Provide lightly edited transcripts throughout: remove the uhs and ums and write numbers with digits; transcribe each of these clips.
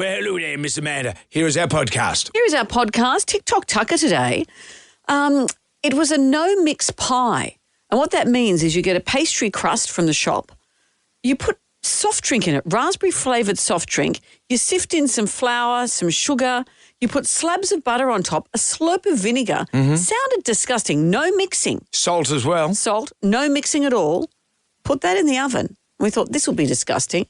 Well, hello there, Miss Amanda. Here is our podcast. Here is our podcast, TikTok Tucker today. It was a no-mix pie. And what that means is you get a pastry crust from the shop. You put soft drink in it, raspberry-flavoured soft drink. You sift in some flour, some sugar. You put slabs of butter on top, a slurp of vinegar. Sounded disgusting. No mixing. Salt as well. Salt, no mixing at all. Put that in the oven. We thought this will be disgusting.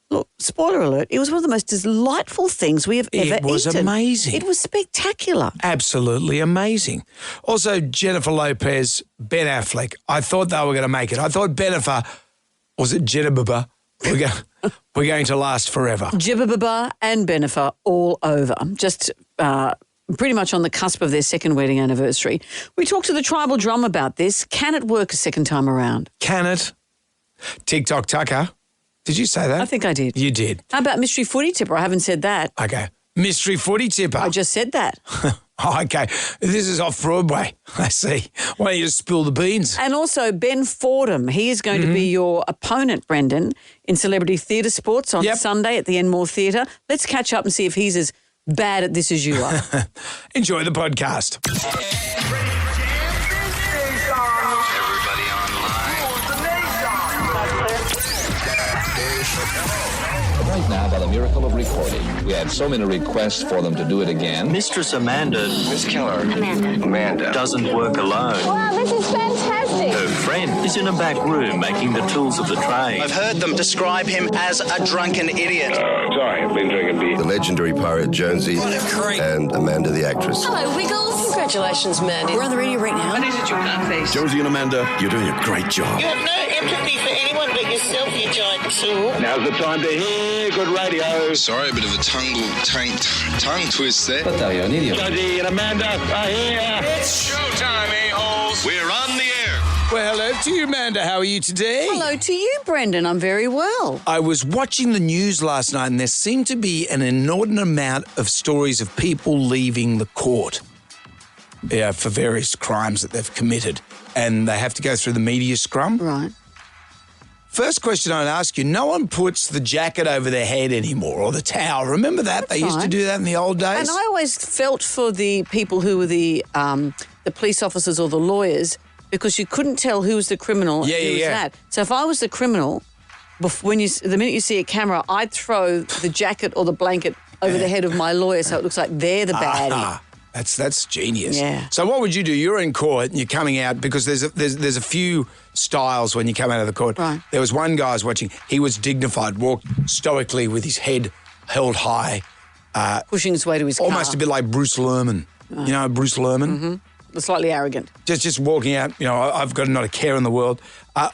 Look, spoiler alert, it was one of the most delightful things we have ever eaten. It was amazing. It was spectacular. Absolutely amazing. Also, Jennifer Lopez, Ben Affleck. I thought they were going to make it. I thought Jennifer, was it Jennifer? We're going to last forever. Jibba and Bennifer all over. Just pretty much on the cusp of their second wedding anniversary. We talked to the Tribal Drum about this. Can it work a second time around? Can it? TikTok Tucker. Did you say that? I think I did. You did. How about Mystery Footy Tipper? I haven't said that. Okay. Mystery Footy Tipper. I just said that. Okay. This is off Broadway. I see. Why don't you just spill the beans? And also Ben Fordham. He is going to be your opponent, Brendan, in Celebrity Theatre Sports on Sunday at the Enmore Theatre. Let's catch up and see if he's as bad at this as you are. Enjoy the podcast. Right now, by the miracle of recording, we had so many requests for them to do it again. Mistress Amanda. Miss Keller. Amanda. Doesn't work alone. Wow, this is fantastic. Her friend is in a back room making the tools of the trade. I've heard them describe him as a drunken idiot. Sorry, I've been drinking beer. The legendary pirate Jonesy and Amanda the actress. Hello, Wiggles. Congratulations, Mandy. We're on the radio right now. What is it, you can't Jonesy and Amanda, you're doing a great job. You have no empathy for anyone but yourself, you giant tool. Now's the time to hear good radio. Sorry, a bit of a tongue twist there. But you're an idiot. Jonesy and Amanda are here. It's showtime, a-holes. We're on the air. Well, hello to you, Amanda. How are you today? Hello to you, Brendan. I'm very well. I was watching the news last night and there seemed to be an inordinate amount of stories of people leaving the court for various crimes that they've committed, and they have to go through the media scrum. Right. First question I'd ask you, no one puts the jacket over their head anymore or the towel. Remember that? They used to do that in the old days. And I always felt for the people who were the police officers or the lawyers, because you couldn't tell who was the criminal and who was that. So if I was the criminal, the minute you see a camera, I'd throw the jacket or the blanket over the head of my lawyer so it looks like they're the baddie. That's genius. Yeah. So what would you do? You're in court and you're coming out because there's a few styles when you come out of the court. Right. There was one guy I was watching. He was dignified, walked stoically with his head held high. Pushing his way to his car. Almost a bit like Bruce Lerman. You know Bruce Lerman? Mm-hmm. Slightly arrogant. Just walking out, I've got not a care in the world.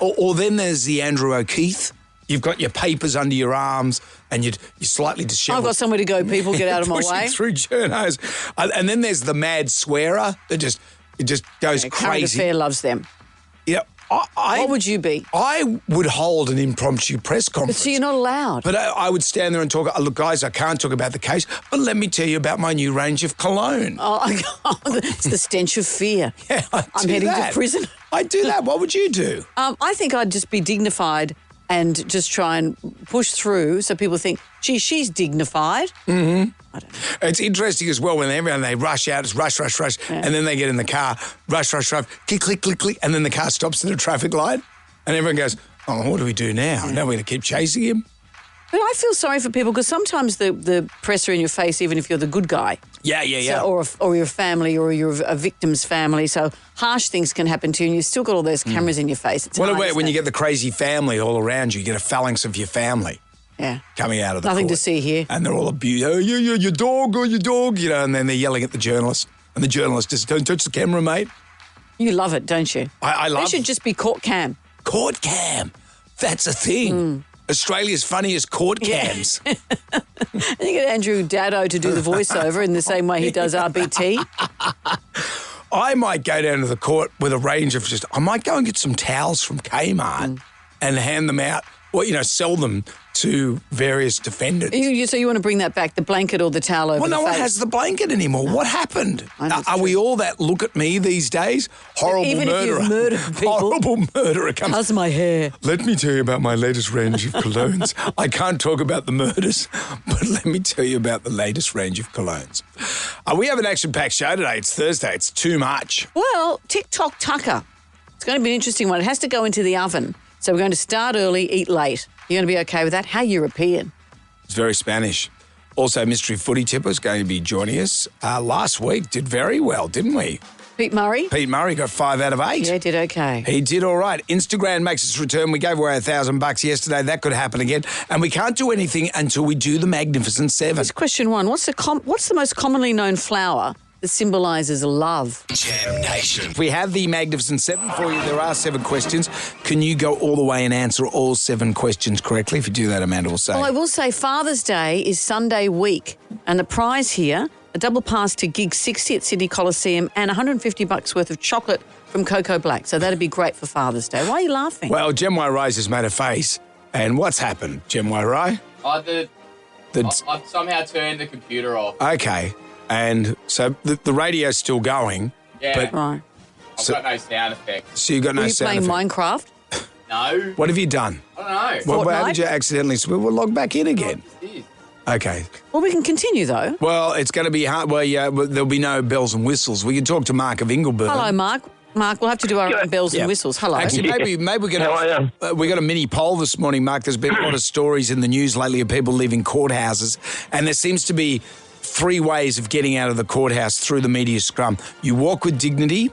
Or then there's the Andrew O'Keefe. You've got your papers under your arms and you're slightly disheveled. I've got somewhere to go, people. Get out of my way. Pushing through journos. And then there's the mad swearer that just goes Current crazy. Affair loves them. Yeah, What would you be? I would hold an impromptu press conference. But so you're not allowed. But I would stand there and talk, look, guys, I can't talk about the case, but let me tell you about my new range of cologne. It's the stench of fear. Yeah, I'm heading to prison. I'd do that. What would you do? I think I'd just be dignified and just try and push through so people think, gee, she's dignified. Mm-hmm. I don't know. It's interesting as well when they rush out, it's rush, and then they get in the car, rush, click, and then the car stops at a traffic light and everyone goes, oh, what do we do now? Now we're going to keep chasing him? But I feel sorry for people because sometimes the press are in your face even if you're the good guy. Yeah. So, or your family or you're a victim's family. So harsh things can happen to you and you've still got all those cameras in your face. It's what hard, about when you get the crazy family all around you? You get a phalanx of your family. Yeah. Coming out of the Nothing court. to see here. And they're all abused. Oh, your dog, and then they're yelling at the journalist. And the journalist just, don't touch the camera, mate. You love it, don't you? I love it. They should just be court cam. Court cam. That's a thing. Australia's funniest court cams. And you get Andrew Daddo to do the voiceover in the same way he does RBT. I might go down to the court with a range of I might go and get some towels from Kmart and hand them out sell them to various defendants. So you want to bring that back, the blanket or the towel over Well, the no one face? has the blanket anymore. What happened? That's Are we all that look at me these days? Horrible Even murderer. if you've murdered people. Horrible murderer comes. How's my hair? Let me tell you about my latest range of colognes. I can't talk about the murders, but let me tell you about the latest range of colognes. We have an action-packed show today. It's Thursday. It's too much. Well, TikTok Tucker. It's going to be an interesting one. It has to go into the oven. So we're going to start early, eat late. You're going to be okay with that? How European? It's very Spanish. Also, Mystery Footy Tipper is going to be joining us. Last week did very well, didn't we? Pete Murray? Pete Murray got 5 out of 8. Yeah, did okay. He did all right. Instagram makes its return. We gave away $1,000 yesterday. That could happen again. And we can't do anything until we do the Magnificent Seven. Here's question 1. What's the most commonly known flower that symbolises love? Jam Nation. We have the Magnificent Seven for you. There are 7 questions. Can you go all the way and answer all 7 questions correctly? If you do that, Amanda will say. Well, I will say Father's Day is Sunday week. And the prize here, a double pass to Gig 60 at Sydney Coliseum and $150 worth of chocolate from Coco Black. So that'd be great for Father's Day. Why are you laughing? Well, Jem Rose has made a face. And what's happened, Jem Ray? I've somehow turned the computer off. Okay. And so the radio's still going. Yeah. But right. I've got no sound effect. So you've got no sound effect. Are you playing Minecraft? No. What have you done? I don't know. Well, how did you accidentally... We'll log back in again. Okay. Well, we can continue, though. Well, it's going to be hard. Well, yeah, there'll be no bells and whistles. We can talk to Mark of Ingleburn. Hello, Mark. Mark, we'll have to do our own bells and whistles. Hello. Actually, maybe we can. We got a mini poll this morning, Mark. There's been a lot of stories in the news lately of people leaving courthouses, and there seems to be 3 ways of getting out of the courthouse through the media scrum. You walk with dignity.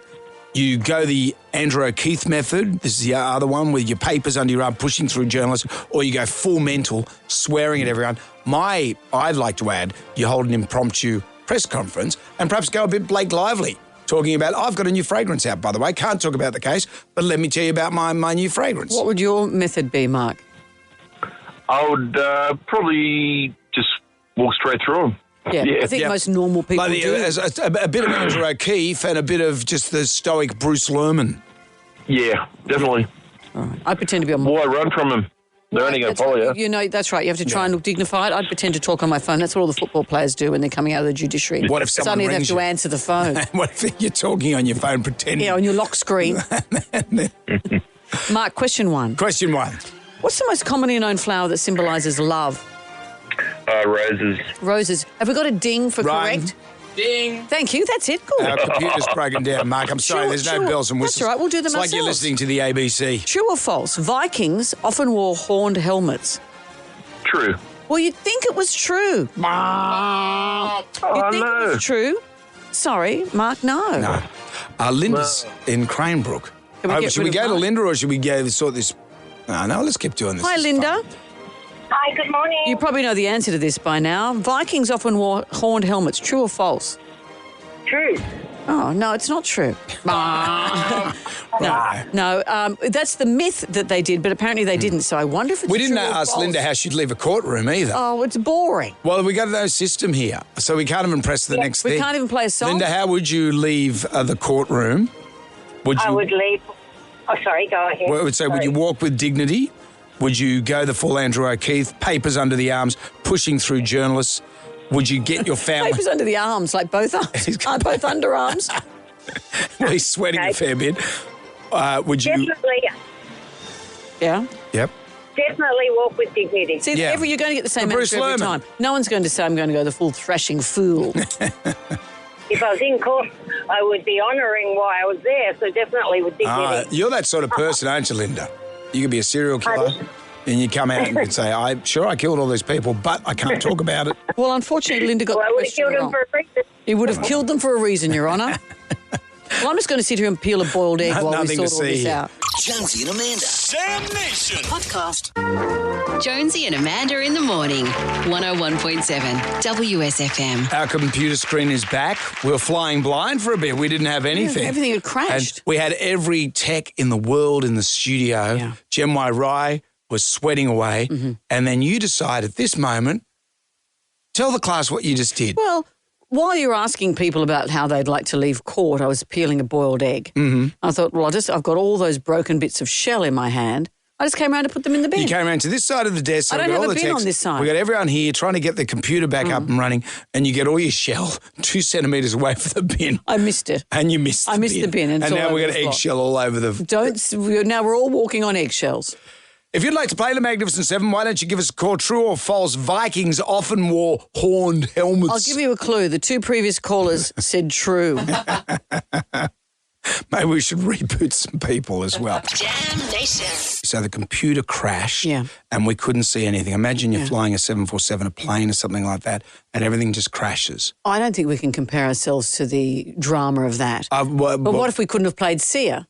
You go the Andrew O'Keefe method. This is the other one with your papers under your arm, pushing through journalists, or you go full mental, swearing at everyone. I'd like to add, you hold an impromptu press conference and perhaps go a bit Blake Lively, talking about, I've got a new fragrance out, by the way. Can't talk about the case, but let me tell you about my new fragrance. What would your method be, Mark? I would probably just walk straight through them. Yeah, I think most normal people do. A bit of Andrew O'Keefe and a bit of just the stoic Bruce Lerman. Yeah, definitely. All right. I pretend to be on my... Why run from them? They're only going to follow you. You know, that's right. You have to try and look dignified. I'd pretend to talk on my phone. That's what all the football players do when they're coming out of the judiciary. What if someone suddenly they have rings to you? answer the phone? What if you're talking on your phone pretending? Yeah, on your lock screen. Mark, question 1. Question 1. What's the most commonly known flower that symbolises love? Roses. Roses. Have we got a ding for Ryan. correct? Ding. Thank you. That's it. Good. Our computer's broken down, Mark. I'm sorry. There's no bells and whistles. That's all right. We'll do them It's like you're ourselves. listening to the ABC. True or false? Vikings often wore horned helmets. True. Well, you'd think it was true. You'd think it was true. Sorry, Mark, no. No. Linda's in Cranebrook. Should we go to Linda or should we go sort this? No, let's keep doing this. Hi, Linda. Hi, good morning. You probably know the answer to this by now. Vikings often wore horned helmets. True or false? True. Oh, no, it's not true. No, that's the myth that they did, but apparently they didn't, so I wonder if it's We didn't true or ask false. Linda how she'd leave a courtroom either. Oh, it's boring. Well, we got no system here, so we can't even press the next thing. We can't even play a song. Linda, how would you leave the courtroom? I would leave. Oh, sorry, go ahead. Well, so would you walk with dignity? Would you go the full Andrew O'Keefe, papers under the arms, pushing through journalists? Would you get your family... Papers under the arms, like both arms. Both underarms. Well, he's sweating a fair bit. Would you... Definitely. Yeah? Yep. Definitely walk with dignity. See, you're going to get the same answer every time. No one's going to say, I'm going to go the full thrashing fool. If I was in court, I would be honouring why I was there, so definitely with dignity. You're that sort of person, aren't you, Linda? You could be a serial killer and you come out and you'd say, I'm sure I killed all these people, but I can't talk about it. Well, unfortunately, Linda got I would have killed them for a reason. You would have killed them for a reason, Your Honour. Well, I'm just going to sit here and peel a boiled egg while we sort all this out. Jonesy and Amanda. Jam Nation. Podcast. Jonesy and Amanda in the morning. 101.7 WSFM. Our computer screen is back. We were flying blind for a bit. We didn't have anything. Everything had crashed. And we had every tech in the world in the studio. Yeah. Jem Rai was sweating away. Mm-hmm. And then you decide at this moment, tell the class what you just did. Well, while you're asking people about how they'd like to leave court, I was peeling a boiled egg. Mm-hmm. I thought, well, I've got all those broken bits of shell in my hand. I just came around to put them in the bin. You came around to this side of the desk. So I don't we got have all a the bin text. on this side. We got everyone here trying to get the computer back up and running, and you get all your shell 2 centimetres away from the bin. I missed it. And you missed the bin. I missed the bin. And now we got eggshell all over the... Now we're all walking on eggshells. If you'd like to play the Magnificent Seven, why don't you give us a call? True or false, Vikings often wore horned helmets. I'll give you a clue. The 2 previous callers said true. Maybe we should reboot some people as well. Jam Nation. So the computer crashed Yeah. and we couldn't see anything. Imagine you're flying a 747, a plane or something like that, and everything just crashes. I don't think we can compare ourselves to the drama of that. But what if we couldn't have played Sia?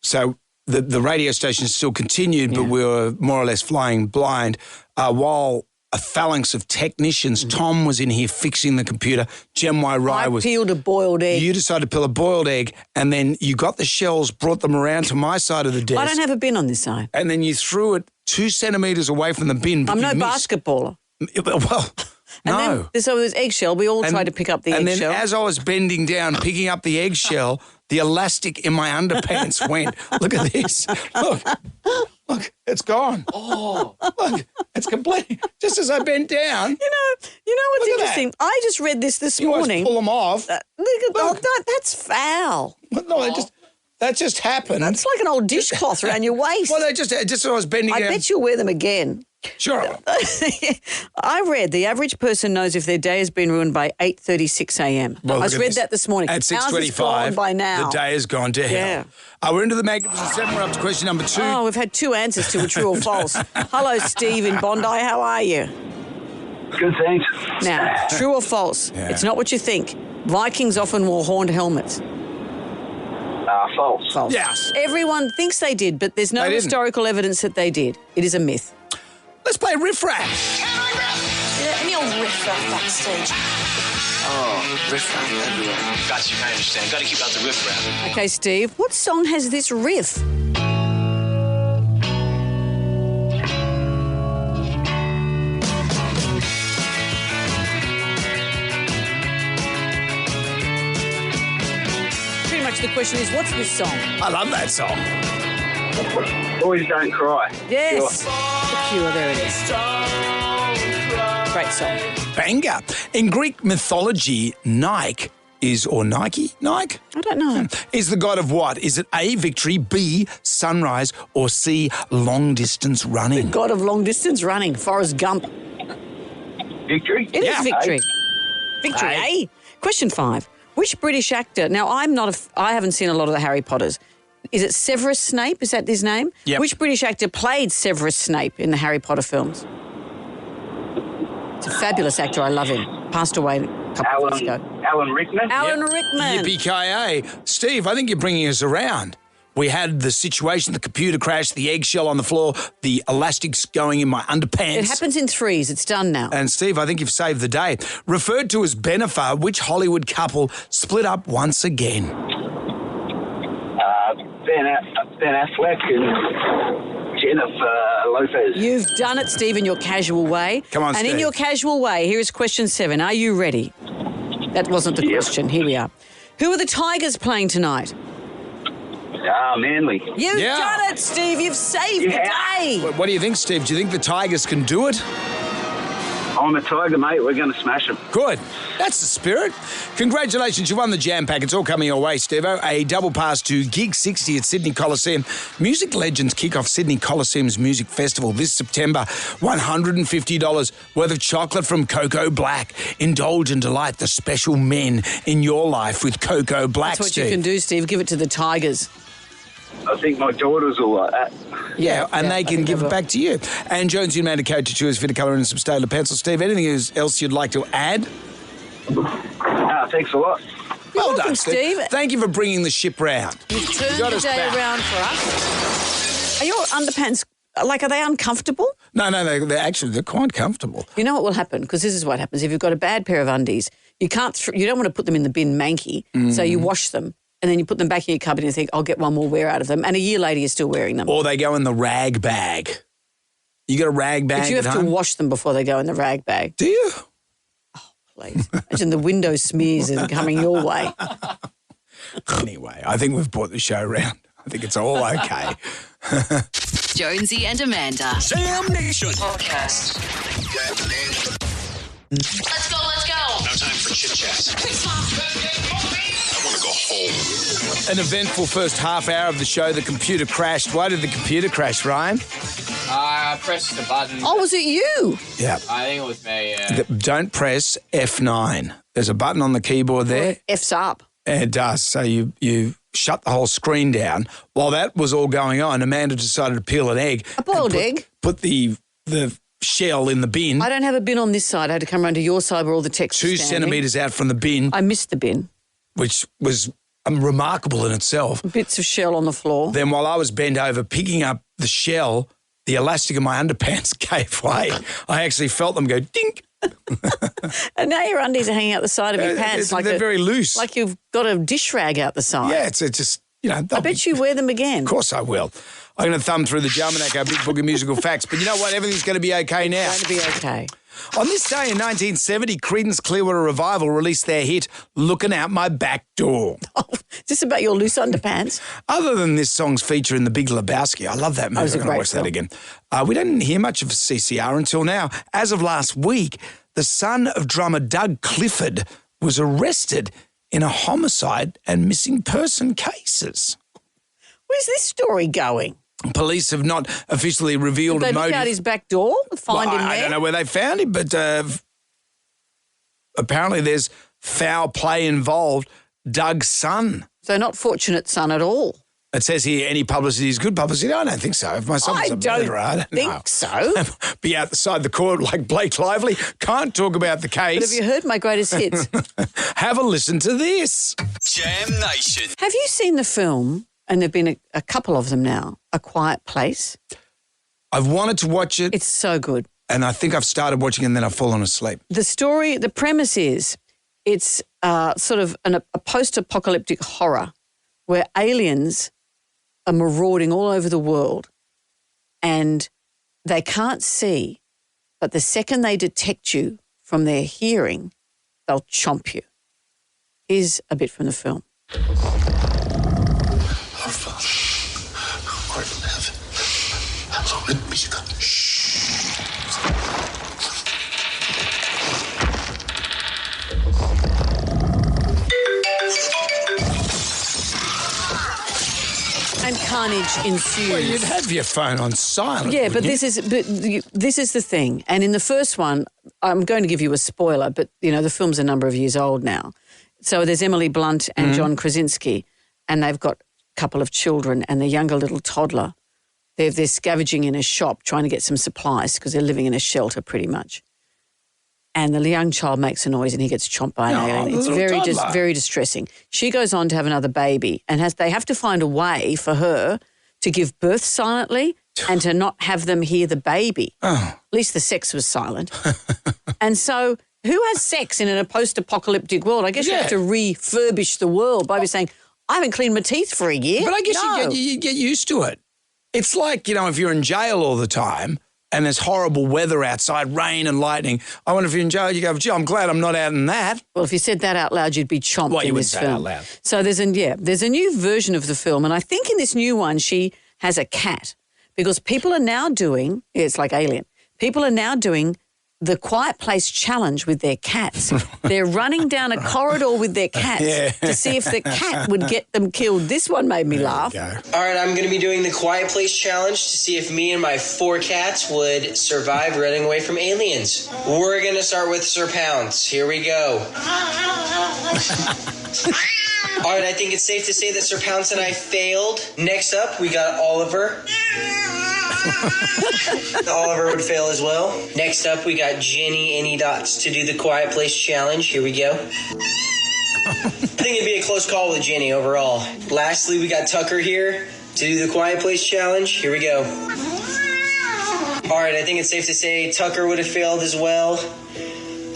So the radio station still continued, but we were more or less flying blind while a phalanx of technicians. Tom was in here fixing the computer. Jem Rai was... I peeled a boiled egg. You decided to peel a boiled egg, and then you got the shells, brought them around to my side of the desk. I don't have a bin on this side. And then you threw it 2 centimetres away from the bin. I'm no basketballer. Well, no. Then, so there's eggshell. We all tried to pick up the eggshell. And then as I was bending down, picking up the eggshell, the elastic in my underpants went. Look at this. Look, it's gone. Oh, look, it's complete. Just as I bent down. You know what's interesting? I just read this morning. You pull them off. Look, that's foul. No, that just happened. That's like an old dishcloth around your waist. Well, just as I was bending down. I bet you'll wear them again. Sure. I read the average person knows if their day has been ruined by 8:36 a.m. Well, I read that this morning. At 6:25, by now. the day has gone to hell. We're into the Magnificent Seven. We're up to question number 2. Oh, we've had 2 answers to a true or false. Hello, Steve in Bondi. How are you? Good, thanks. Now, true or false? Yeah. It's not what you think. Vikings often wore horned helmets. False. False. Yes. Everyone thinks they did, but there's no They didn't. historical evidence that they did. It is a myth. Let's play Riff Raff. Yeah, any old riff-raff backstage. Oh, riff-raff everywhere. Got you, I understand. Got to keep out the riff-raff. Okay, Steve, what song has this riff? Pretty much the question is, what's this song? I love that song. Boys Don't Cry. Yes. The Cure, there it is. Great song. Banger. In Greek mythology, Nike? I don't know. Is the god of what? Is it A, victory, B, sunrise, or C, long distance running? God of long distance running, Forrest Gump. Victory? It is victory. Victory, eh? Question 5. Which British actor? Now, I haven't seen a lot of the Harry Potters. Is it Severus Snape? Is that his name? Yep. Which British actor played Severus Snape in the Harry Potter films? It's a fabulous actor. I love him. Passed away a couple of years ago. Alan Rickman. Alan Rickman. Yippee-ki-yay. Steve, I think you're bringing us around. We had the situation, the computer crash, the eggshell on the floor, the elastics going in my underpants. It happens in threes. It's done now. And Steve, I think you've saved the day. Referred to as Ben Affleck, which Hollywood couple split up once again? Ben Affleck and Jennifer Lopez. You've done it, Steve, in your casual way. Come on, And Steve. in your casual way, here is question 7. Are you ready? That wasn't the question. Here we are. Who are the Tigers playing tonight? Manly. You've done it, Steve. You've saved the day. What do you think, Steve? Do you think the Tigers can do it? I'm a Tiger, mate. We're going to smash them. Good. That's the spirit. Congratulations, you won the Jam Pack. It's all coming your way, Steve-O. A double pass to Gig 60 at Sydney Coliseum. Music legends kick off Sydney Coliseum's music festival this September. $150 worth of chocolate from Cocoa Black. Indulge and delight the special men in your life with Cocoa Black, That's what Steve. you can do, Steve. Give it to the Tigers. I think my daughters will like that. Yeah, and they can give it back to you. And Jonesy and Amanda Coat to choose fit a colour and some Staedtler pencils. Steve, anything else you'd like to add? Thanks a lot. Well welcome, done, Steve. Thank you for bringing the ship round. You've turned got the us day back. around for us. Are your underpants, are they uncomfortable? No, they're quite comfortable. You know what will happen? Because this is what happens. If you've got a bad pair of undies, you don't want to put them in the bin manky, so you wash them. And then you put them back in your cupboard and you think, I'll get one more wear out of them. And a year later, you're still wearing them. Or they go in the rag bag. You got a rag bag But you have at to home? wash them before they go in the rag bag. Do you? Please. Imagine the window smears are coming your way. Anyway, I think we've brought the show round. I think it's all okay. Jonesy and Amanda. Jam Nation Podcast. Let's go. No time for chit-chat. I want to go home. An eventful first half hour of the show. The computer crashed. Why did the computer crash, Ryan? I pressed the button. Oh, was it you? Yeah. I think it was me, yeah. Don't press F9. There's a button on the keyboard there. F's up. It does. So you shut the whole screen down. While that was all going on, Amanda decided to peel an egg. A boiled egg? Put the shell in the bin. I don't have a bin on this side. I had to come around to your side where all the text 2 was standing. centimetres out from the bin. I missed the bin. Which was remarkable in itself. Bits of shell on the floor. Then while I was bent over picking up the shell, the elastic of my underpants gave way. I actually felt them go dink. And now your undies are hanging out the side of your pants. They're very loose. Like you've got a dish rag out the side. Yeah, it's just, I bet you wear them again. Of course I will. I'm going to thumb through the Jarmanac, our big book of musical facts. But you know what? Everything's going to be okay now. It's going to be okay. On this day in 1970, Creedence Clearwater Revival released their hit, Looking Out My Back Door. Oh, is this about your loose underpants? Other than this song's feature in The Big Lebowski, I love that movie. That was a I'm going to great watch that film. again. We didn't hear much of CCR until now. As of last week, the son of drummer Doug Clifford was arrested in a homicide and missing person cases. Where's this story going? Police have not officially revealed Did a they motive. look out his back door and find him there? I don't know where they found him, but apparently there's foul play involved. Doug's son. So not fortunate son at all. It says here, any publicity is good publicity. I don't think so. If my son was a murderer, I don't think so. Be outside the court like Blake Lively. Can't talk about the case. But have you heard my greatest hits? Have a listen to this. Jam Nation. Have you seen the film, and there have been a couple of them now, A Quiet Place? I've wanted to watch it. It's so good. And I think I've started watching it and then I've fallen asleep. The premise is it's sort of a post-apocalyptic horror where aliens are marauding all over the world and they can't see, but the second they detect you from their hearing, they'll chomp you. Here's a bit from the film. Our Father, who art in heaven, hallowed be thy name. And carnage ensues. Well, you'd have your phone on silent. Yeah, but this is the thing. And in the first one, I'm going to give you a spoiler, but the film's a number of years old now. So there's Emily Blunt and John Krasinski, and they've got a couple of children and the younger little toddler. They're scavenging in a shop trying to get some supplies because they're living in a shelter pretty much. And the young child makes a noise and he gets chomped by an alien. It's very distressing. She goes on to have another baby and they have to find a way for her to give birth silently and to not have them hear the baby. Oh. At least the sex was silent. And so who has sex in a post-apocalyptic world? I guess you have to refurbish the world by saying, I haven't cleaned my teeth for a year. But I guess you get used to it. It's like, if you're in jail all the time and there's horrible weather outside, rain and lightning, I wonder if you're in jail, you go, gee, I'm glad I'm not out in that. Well, if you said that out loud, you'd be chomped in this film. Well, you wouldn't say it out loud. So there's a new version of the film, and I think in this new one she has a cat because people are now doing, it's like Alien, people are now doing the Quiet Place challenge with their cats. They're running down a corridor with their cats to see if the cat would get them killed. This one made me laugh. All right, I'm going to be doing the Quiet Place challenge to see if me and my 4 cats would survive running away from aliens. We're going to start with Sir Pounce. Here we go. All right, I think it's safe to say that Sir Pounce and I failed. Next up, we got Oliver. Oliver would fail as well. Next up, we got Jenny Any Dots to do the Quiet Place challenge. Here we go. I think it'd be a close call with Jenny overall. Lastly, we got Tucker here to do the Quiet Place challenge. Here we go. All right, I think it's safe to say Tucker would have failed as well.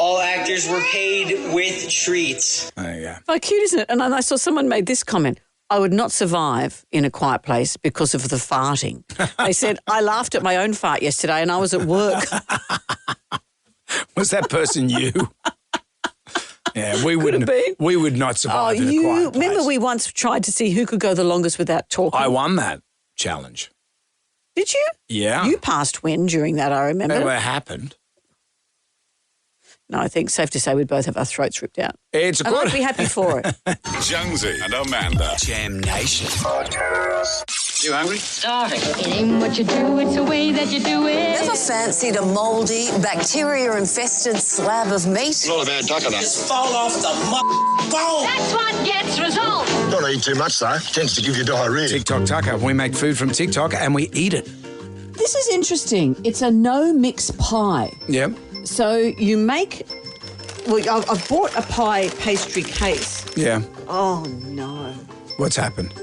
All actors were paid with treats. There you go. How cute, isn't it? And I saw someone made this comment. I would not survive in a quiet place because of the farting. They said, I laughed at my own fart yesterday and I was at work. Was that person you? Yeah, we would not survive in a quiet place. Remember we once tried to see who could go the longest without talking? I won that challenge. Did you? Yeah. You passed when during that, I remember. What happened? No, I think safe to say we'd both have our throats ripped out. It's and I'd be happy for it. Jonesy and Amanda. Jam Nation. You hungry? Starving. It ain't what you do, it's the way that you do it. Ever fancied a mouldy, bacteria-infested slab of meat? It's not a bad tucker, though. Just fall off the bone. That's what gets results. Don't eat too much, though. Tends to give you diarrhea. TikTok Tucker. We make food from TikTok and we eat it. This is interesting. It's a no-mix pie. Yep. So you make... Well, I've bought a pie pastry case. Yeah. Oh, no. What's happened?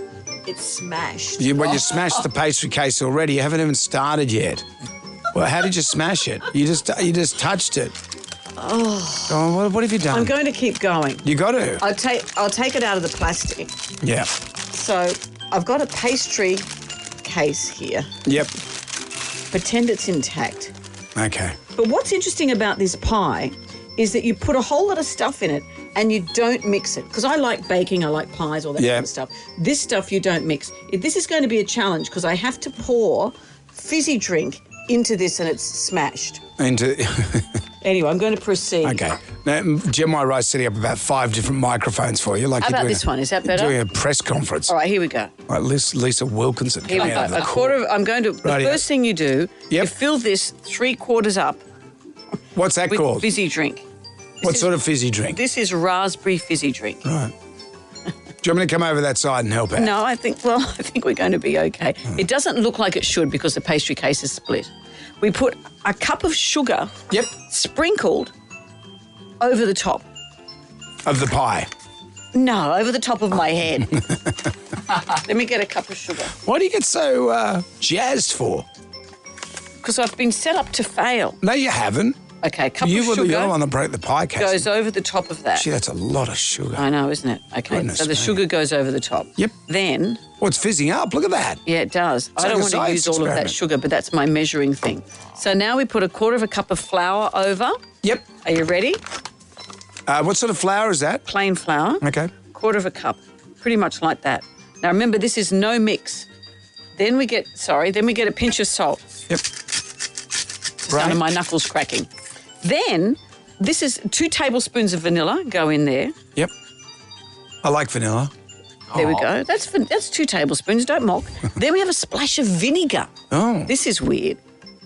It's smashed. You smashed the pastry case already. You haven't even started yet. Well, how did you smash it? You just touched it. Oh, what have you done? I'm going to keep going. You got to. I'll take it out of the plastic. Yeah. So I've got a pastry case here. Yep. Pretend it's intact. Okay. But what's interesting about this pie is that you put a whole lot of stuff in it and you don't mix it. Because I like baking, I like pies, all that kind of stuff. This stuff you don't mix. This is going to be a challenge because I have to pour fizzy drink into this and it's smashed. Anyway, I'm going to proceed. Okay. Now, Jim Rice setting up about 5 different microphones for you. Like how about this one? Is that better? Doing a press conference. All right, here we go. Like Lisa Wilkinson. Here we go. The first thing you do, you fill this 3/4 up. What's that with called? Fizzy drink. What sort of fizzy drink? This is raspberry fizzy drink. Right. Do you want me to come over that side and help out? No, I think we're going to be okay. It doesn't look like it should because the pastry case is split. We put a cup of sugar sprinkled over the top. Of the pie? No, over the top of my head. Let me get a cup of sugar. Why do you get so jazzed for? Because I've been set up to fail. No, you haven't. Okay, cup of sugar. You were the one that broke the pie case. Goes over the top of that. Gee, that's a lot of sugar. I know, isn't it? Okay, Goodness so the sugar goes over the top. Yep. Then... Oh, it's fizzing up. Look at that. Yeah, it does. I don't want to use all of that sugar, but that's my measuring thing. So now we put 1/4 cup of flour over. Yep. Are you ready? What sort of flour is that? Plain flour. Okay. 1/4 cup. Pretty much like that. Now remember, this is no mix. Then we get a pinch of salt. Yep. Sound of my knuckles cracking. Then, this is 2 tablespoons of vanilla go in there. Yep. I like vanilla. There we go. That's 2 tablespoons, don't mock. Then we have a splash of vinegar. Oh. This is weird.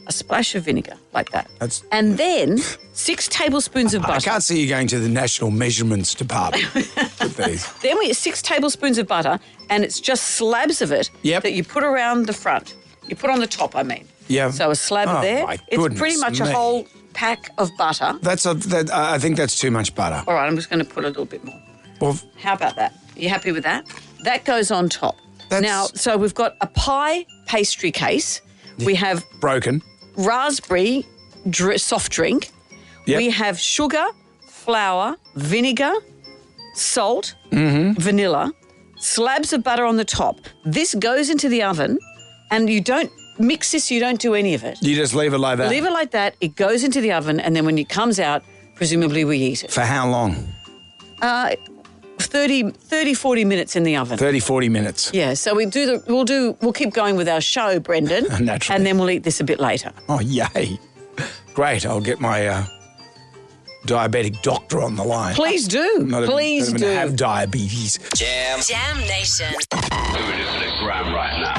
A splash of vinegar, like that. And then 6 tablespoons of butter. I can't see you going to the National Measurements Department with these. Then we 6 tablespoons of butter, and it's just slabs of it that you put around the front. You put on the top, I mean. Yeah. So a slab there. It's pretty much a whole pack of butter. I think that's too much butter. All right, I'm just going to put a little bit more. Well, how about that? Are you happy with that? That goes on top. Now, so we've got a pie pastry case. We have broken raspberry soft drink. Yep. We have sugar, flour, vinegar, salt, vanilla, slabs of butter on the top. This goes into the oven, and you don't mix this, you don't do any of it. You just leave it like that? Leave it like that. It goes into the oven, and then when it comes out, presumably we eat it. For how long? 30, 40 minutes in the oven. 30, 40 minutes. Yeah, so we'll keep going with our show, Brendan. Naturally. And then we'll eat this a bit later. Oh, yay. Great. I'll get my diabetic doctor on the line. Please do. Please do. Have diabetes. Jam Nation. Moving into the gram right now.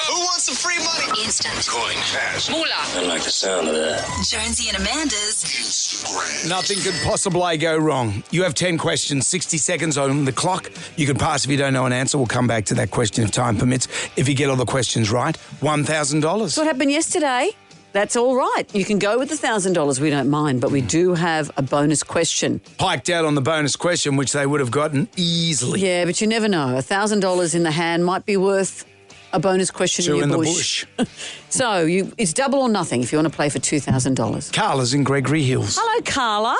Who wants some free money? Instant. Coin cash. Moolah. I like the sound of that. Jonesy and Amanda's Instagram. Nothing could possibly go wrong. You have 10 questions, 60 seconds on the clock. You can pass if you don't know an answer. We'll come back to that question if time permits. If you get all the questions right, $1,000. That's what happened yesterday. That's all right. You can go with $1,000. We don't mind, but we do have a bonus question. Piked out on the bonus question, which they would have gotten easily. Yeah, but you never know. $1,000 in the hand might be worth a bonus question Two in your in bush. the bush. So it's double or nothing if you want to play for $2,000. Carla's in Gregory Hills. Hello, Carla.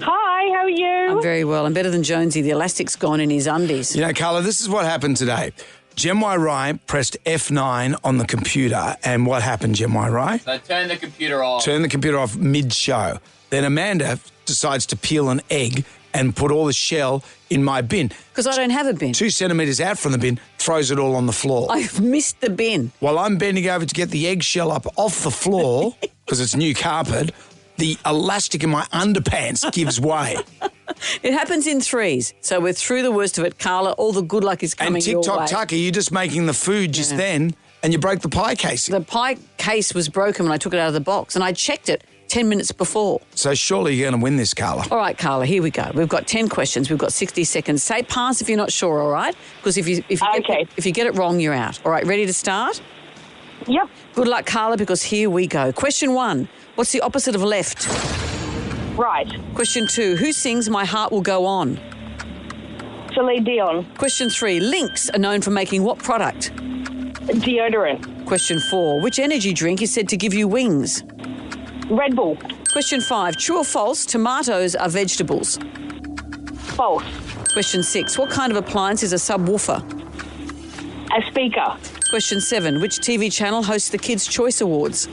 Hi, how are you? I'm very well. I'm better than Jonesy. The elastic's gone in his undies. You know, Carla, this is what happened today. Gemwai Rai pressed F9 on the computer, and what happened, Gemwai Rai? So turn the computer off. Turn the computer off mid-show. Then Amanda decides to peel an egg and put all the shell in my bin. Because I don't have a bin. 2 centimetres out from the bin, throws it all on the floor. I've missed the bin. While I'm bending over to get the eggshell up off the floor, because it's new carpet, the elastic in my underpants gives way. It happens in threes. So we're through the worst of it, Carla. All the good luck is coming your way. And TikTok Tucker, you're just making the food just then and you broke the pie casing. The pie case was broken when I took it out of the box and I checked it 10 minutes before. So surely you're going to win this, Carla. All right, Carla, here we go. We've got 10 questions. We've got 60 seconds. Say pass if you're not sure, all right? Because if you get it wrong, you're out. All right, ready to start? Yep. Good luck, Carla, because here we go. Question 1. What's the opposite of left? Right. Question 2. Who sings My Heart Will Go On? Celine Dion. Question 3. Lynx are known for making what product? Deodorant. Question 4. Which energy drink is said to give you wings? Red Bull. Question 5. True or false, tomatoes are vegetables? False. Question 6. What kind of appliance is a subwoofer? A speaker. Question 7. Which TV channel hosts the Kids' Choice Awards?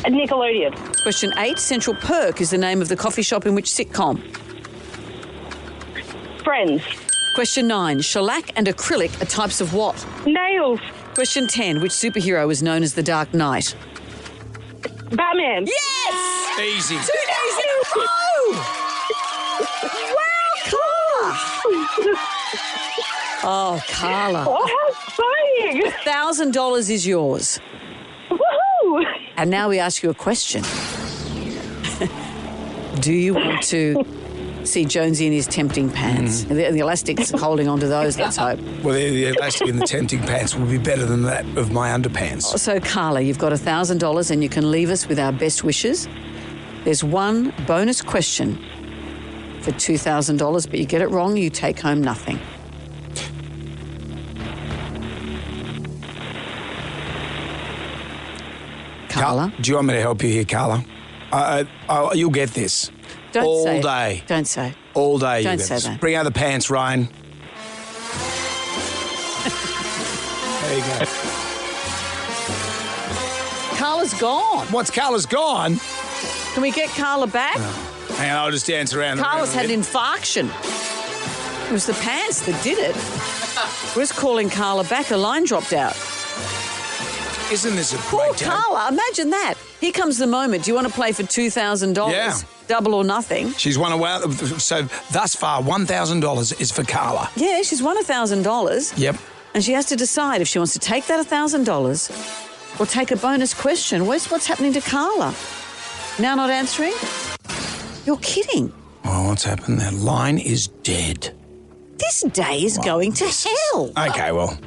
A Nickelodeon. Question 8. Central Perk is the name of the coffee shop in which sitcom? Friends. Question 9. Shellac and acrylic are types of what? Nails. Question 10. Which superhero is known as the Dark Knight? Batman. Yes! Easy. 2 days in a row! Wow, Carla! Oh, Carla. Oh, how exciting! $1,000 is yours. Woohoo! And now we ask you a question. Do you want to see Jonesy in his tempting pants? The elastic's holding onto those, let's hope. Well, the elastic in the tempting pants will be better than that of my underpants. So, Carla, you've got $1,000 and you can leave us with our best wishes. There's one bonus question for $2,000, but you get it wrong, you take home nothing. Carla? Do you want me to help you here, Carla? You'll get this. Don't all say day. It. Don't say. All day. Don't you get say this. that. Bring out the pants, Ryan. There you go. Carla's gone. What's Carla's gone? Can we get Carla back? Hang on, I'll just dance around. Carla's had an infarction. It was the pants that did it. We're just calling Carla back. Her line dropped out. Isn't this a Poor great day? Carla, imagine that. Here comes the moment. Do you want to play for $2,000? Yeah. Double or nothing. She's won so thus far, $1,000 is for Carla. Yeah, she's won $1,000. Yep. And she has to decide if she wants to take that $1,000 or take a bonus question. What's happening to Carla? Now not answering? You're kidding. Oh, what's happened? That line is dead. This day is going to hell. Okay, well,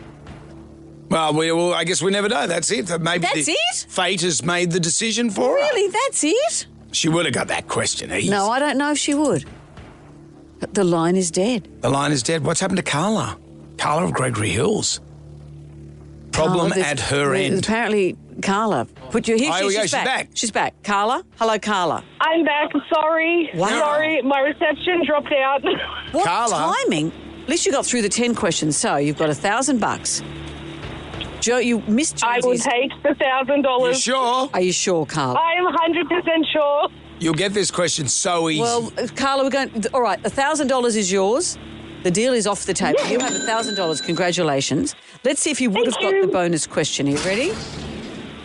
I guess we never know. That's it. Maybe That's it? Fate has made the decision for her. Really? That's it? She would have got that question easy. No, I don't know if she would. But the line is dead. The line is dead. What's happened to Carla? Carla of Gregory Hills. Problem at her end. Apparently, Carla. Put your here. She's back. She's back. Carla? Hello, Carla. I'm back. Sorry. Wow. Sorry, my reception dropped out. What Carla? timing? At least you got through the 10 questions. So you've got $1,000. Joe, you missed Jonesy's. I will take the $1,000. You sure? Are you sure, Carla? I am 100% sure. You'll get this question so easy. Well, Carla, we're going. All right, $1,000 is yours. The deal is off the table. You have $1,000. Congratulations. Let's see if you would have got the bonus question. Are you ready?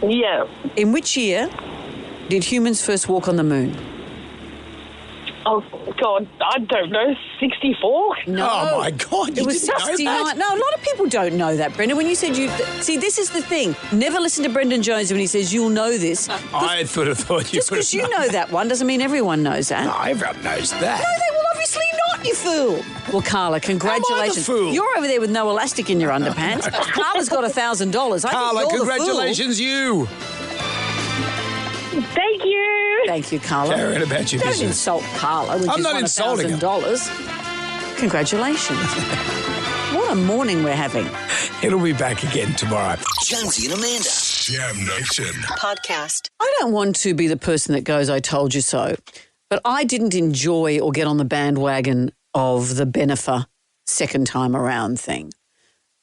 Yeah. In which year did humans first walk on the moon? Oh, God, I don't know. 64? No. Oh, my God. It was 69. No, a lot of people don't know that, Brendan. When you said you... See, this is the thing. Never listen to Brendan Jones when he says you'll know this. I thought you just because you know that one doesn't mean everyone knows that. No, everyone knows that. No, they will obviously not, you fool. Well, Carla, congratulations. Am I the fool? You're over there with no elastic in your underpants. Carla's got $1,000. Carla, congratulations, you. Thank you. Thank you, Carla. Carrying about your Don't business. insult Carla. I'm not insulting her. $1,000. Congratulations. What a morning we're having. It'll be back again tomorrow. Jonesy and Amanda. Jam Nation. Podcast. I don't want to be the person that goes, I told you so, but I didn't enjoy or get on the bandwagon of the Ben Affleck second time around thing.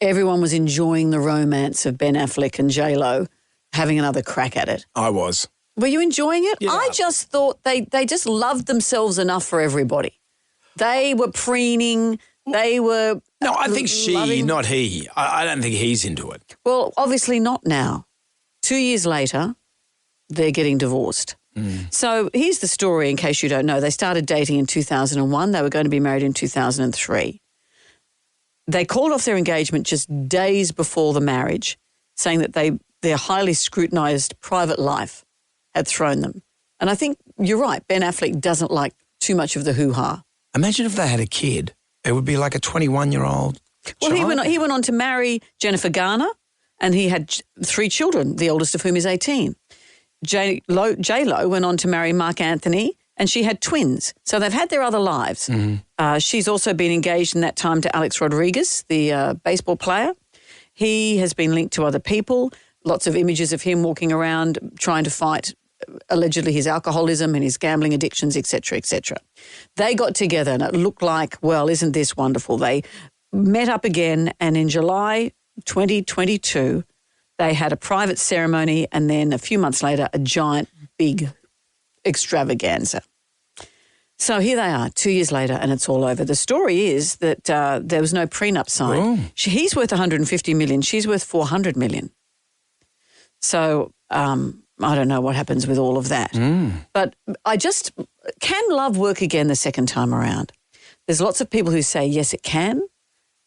Everyone was enjoying the romance of Ben Affleck and J-Lo having another crack at it. I was. Were you enjoying it? Yeah. I just thought they just loved themselves enough for everybody. They were preening. They were... No, I think she, not he. I don't think he's into it. Well, obviously not now. 2 years later, they're getting divorced. So here's the story, in case you don't know. They started dating in 2001. They were going to be married in 2003. They called off their engagement just days before the marriage, saying that their highly scrutinised private life had thrown them. And I think you're right. Ben Affleck doesn't like too much of the hoo-ha. Imagine if they had a kid. It would be like a 21-year-old Well, child. he went on to marry Jennifer Garner, and he had 3 children, the oldest of whom is 18. J-Lo went on to marry Mark Anthony, and she had twins. So they've had their other lives. She's also been engaged in that time to Alex Rodriguez, the baseball player. He has been linked to other people. Lots of images of him walking around trying to fight allegedly his alcoholism and his gambling addictions, etc., etc. They got together and it looked like, well, isn't this wonderful? They met up again, and in July 2022, they had a private ceremony, and then a few months later, a giant, big extravaganza. So here they are, 2 years later, and it's all over. The story is that there was no prenup signed. He's worth $150 million. She's worth $400 million. So I don't know what happens with all of that. But can love work again the second time around? There's lots of people who say, yes, it can.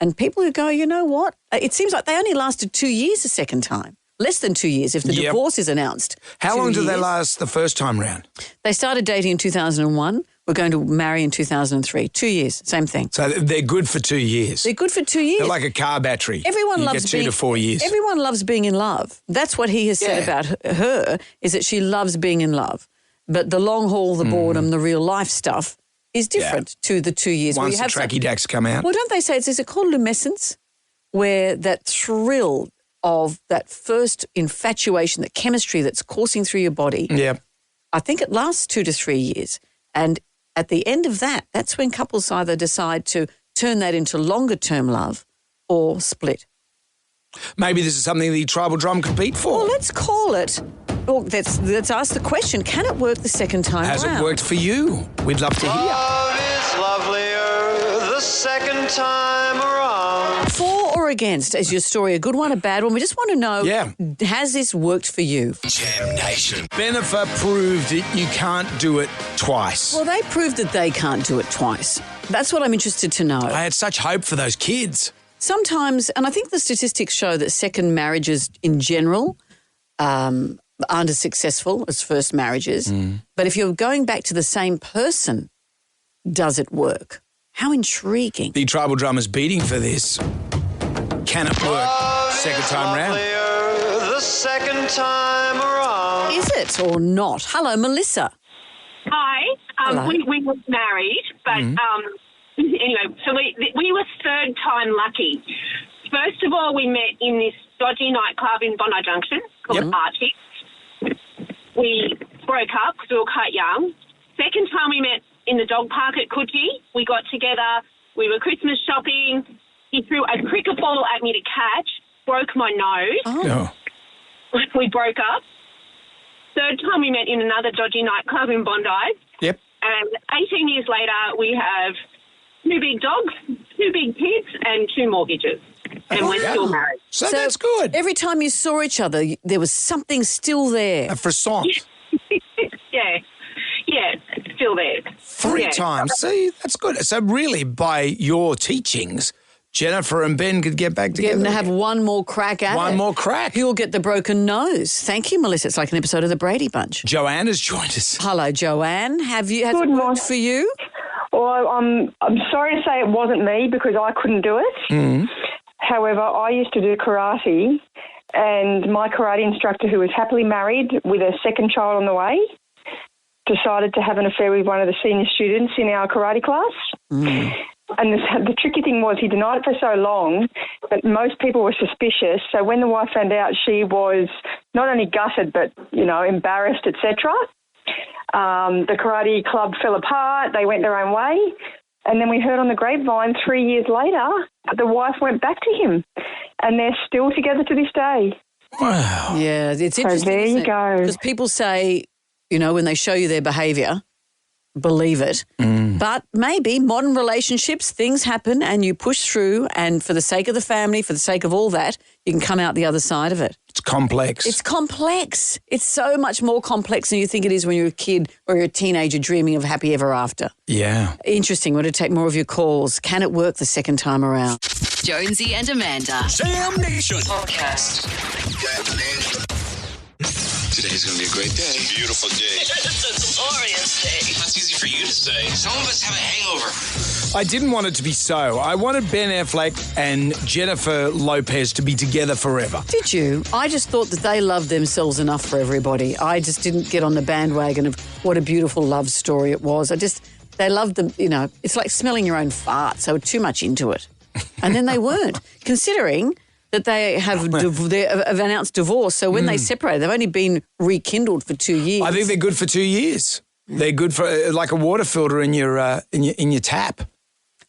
And people who go, you know what? It seems like they only lasted 2 years the second time. Less than 2 years if the divorce is announced. How long did they last the first time round? They started dating in 2001. We're going to marry in 2003. 2 years, same thing. So they're good for 2 years. They're good for 2 years. They're like a car battery. Everyone loves get 2 to 4 years. Everyone loves being in love. That's what he has said about her, is that she loves being in love. But the long haul, the boredom, the real life stuff is different to the 2 years. Once the tracky dacks come out. Well, don't they say, is it called lumescence? Where that thrill of that first infatuation, the chemistry that's coursing through your body. Yeah. I think it lasts 2 to 3 years. And at the end of that, that's when couples either decide to turn that into longer-term love or split. Maybe this is something the Tribal Drum could beat for. Well, let's call it. Well, let's ask the question, can it work the second time Has round? it worked for you? We'd love to hear. Love is lovelier the second time around. For or against? Is your story a good one, a bad one? We just want to know, has this worked for you? Jam Nation. Bennifer proved it. You can't do it twice. Well, they proved that they can't do it twice. That's what I'm interested to know. I had such hope for those kids. Sometimes, and I think the statistics show that second marriages in general aren't as successful as first marriages. But if you're going back to the same person, does it work? How intriguing. The Tribal Drum is beating for this. Can it work second time round? The second time around. Is it or not? Hello, Melissa. Hi. Hello. We were married, but anyway, so we were third time lucky. First of all, we met in this dodgy nightclub in Bondi Junction called Archie. We broke up because we were quite young. Second time we met in the dog park at Coogee. We got together. We were Christmas shopping. He threw a cricket ball at me to catch, broke my nose. Oh. We broke up. Third time we met in another dodgy nightclub in Bondi. Yep. And 18 years later, we have 2 big dogs, 2 big kids, and 2 mortgages. And we're still married. So that's good. Every time you saw each other, there was something still there. A frisson. Yeah, still there. 3 times. See, that's good. So really, by your teachings, Jennifer and Ben could get back together. Have one more crack at it. One more crack. Who'll get the broken nose? Thank you, Melissa. It's like an episode of The Brady Bunch. Joanne has joined us. Hello, Joanne. Has it worked for you? Well, I'm sorry to say it wasn't me because I couldn't do it. However, I used to do karate, and my karate instructor, who was happily married with a second child on the way, decided to have an affair with one of the senior students in our karate class. And the tricky thing was he denied it for so long that most people were suspicious. So when the wife found out, she was not only gutted but, embarrassed, etc. The karate club fell apart. They went their own way. And then we heard on the grapevine 3 years later, the wife went back to him. And they're still together to this day. Wow. Yeah, it's interesting. So there you go. Because people say, when they show you their behaviour, believe it. But maybe modern relationships, things happen and you push through, and for the sake of the family, for the sake of all that, you can come out the other side of it. It's complex. It's complex. It's so much more complex than you think it is when you're a kid or you're a teenager dreaming of happy ever after. Yeah. Interesting. We're going to take more of your calls. Can it work the second time around? Jonesy and Amanda. Jam Nation Podcast. Today's going to be a great day. It's a beautiful day. It's a glorious day. That's easy for you to say. Some of us have a hangover. I didn't want it to be so. I wanted Ben Affleck and Jennifer Lopez to be together forever. Did you? I just thought that they loved themselves enough for everybody. I just didn't get on the bandwagon of what a beautiful love story it was. They loved them, it's like smelling your own farts. They were too much into it. And then they weren't, considering that they have announced divorce. So when they separated, they've only been rekindled for 2 years. I think they're good for 2 years. They're good for like a water filter in your tap.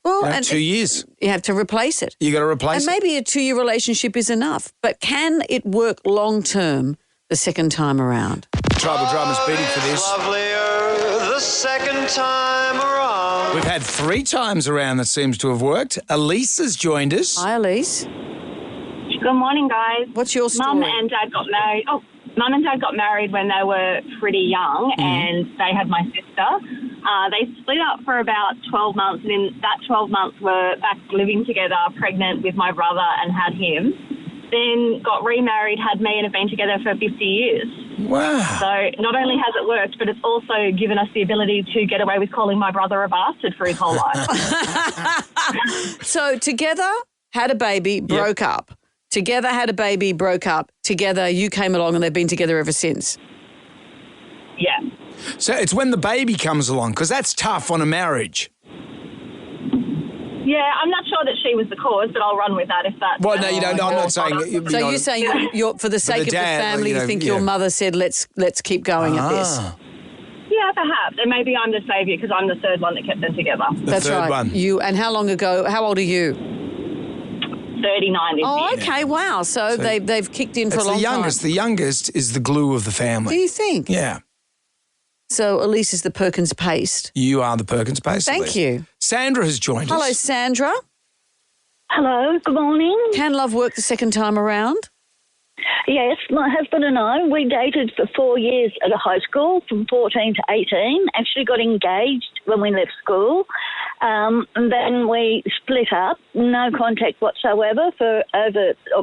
Well, and 2 years. You have to replace it. You got to replace it. And maybe a 2-year relationship is enough. But can it work long term the second time around? Tribal Drama's beating for this. Lovelier the second time around. We've had 3 times around that seems to have worked. Elise has joined us. Hi, Elise. Good morning, guys. What's your story? Mum and Dad got married. Mum and Dad got married when they were pretty young, and they had my sister. They split up for about 12 months, and in that 12 months were back living together, pregnant with my brother, and had him. Then got remarried, had me, and have been together for 50 years. Wow. So not only has it worked, but it's also given us the ability to get away with calling my brother a bastard for his whole life. So together, had a baby, broke up. Together, had a baby, broke up. Together, you came along and they've been together ever since. Yeah. So it's when the baby comes along, because that's tough on a marriage. Yeah, I'm not sure that she was the cause, but I'll run with that if that's... Well, no, you don't. No, I'm not saying... So you're saying you're for the sake of the family, you think your mother said, let's keep going at this. Yeah, perhaps. And maybe I'm the saviour because I'm the third one that kept them together. That's right. One. And how long ago, how old are you? 39 this year. Okay, wow. So they've kicked in for a long time. The youngest is the glue of the family. Do you think? Yeah. So Elise is the Perkins paste. You are the Perkins paste. Thank you. Sandra has joined us. Hello, Sandra. Hello, good morning. Can love work the second time around? Yes, my husband and I, we dated for 4 years at a high school from 14 to 18, actually got engaged when we left school, and then we split up, no contact whatsoever for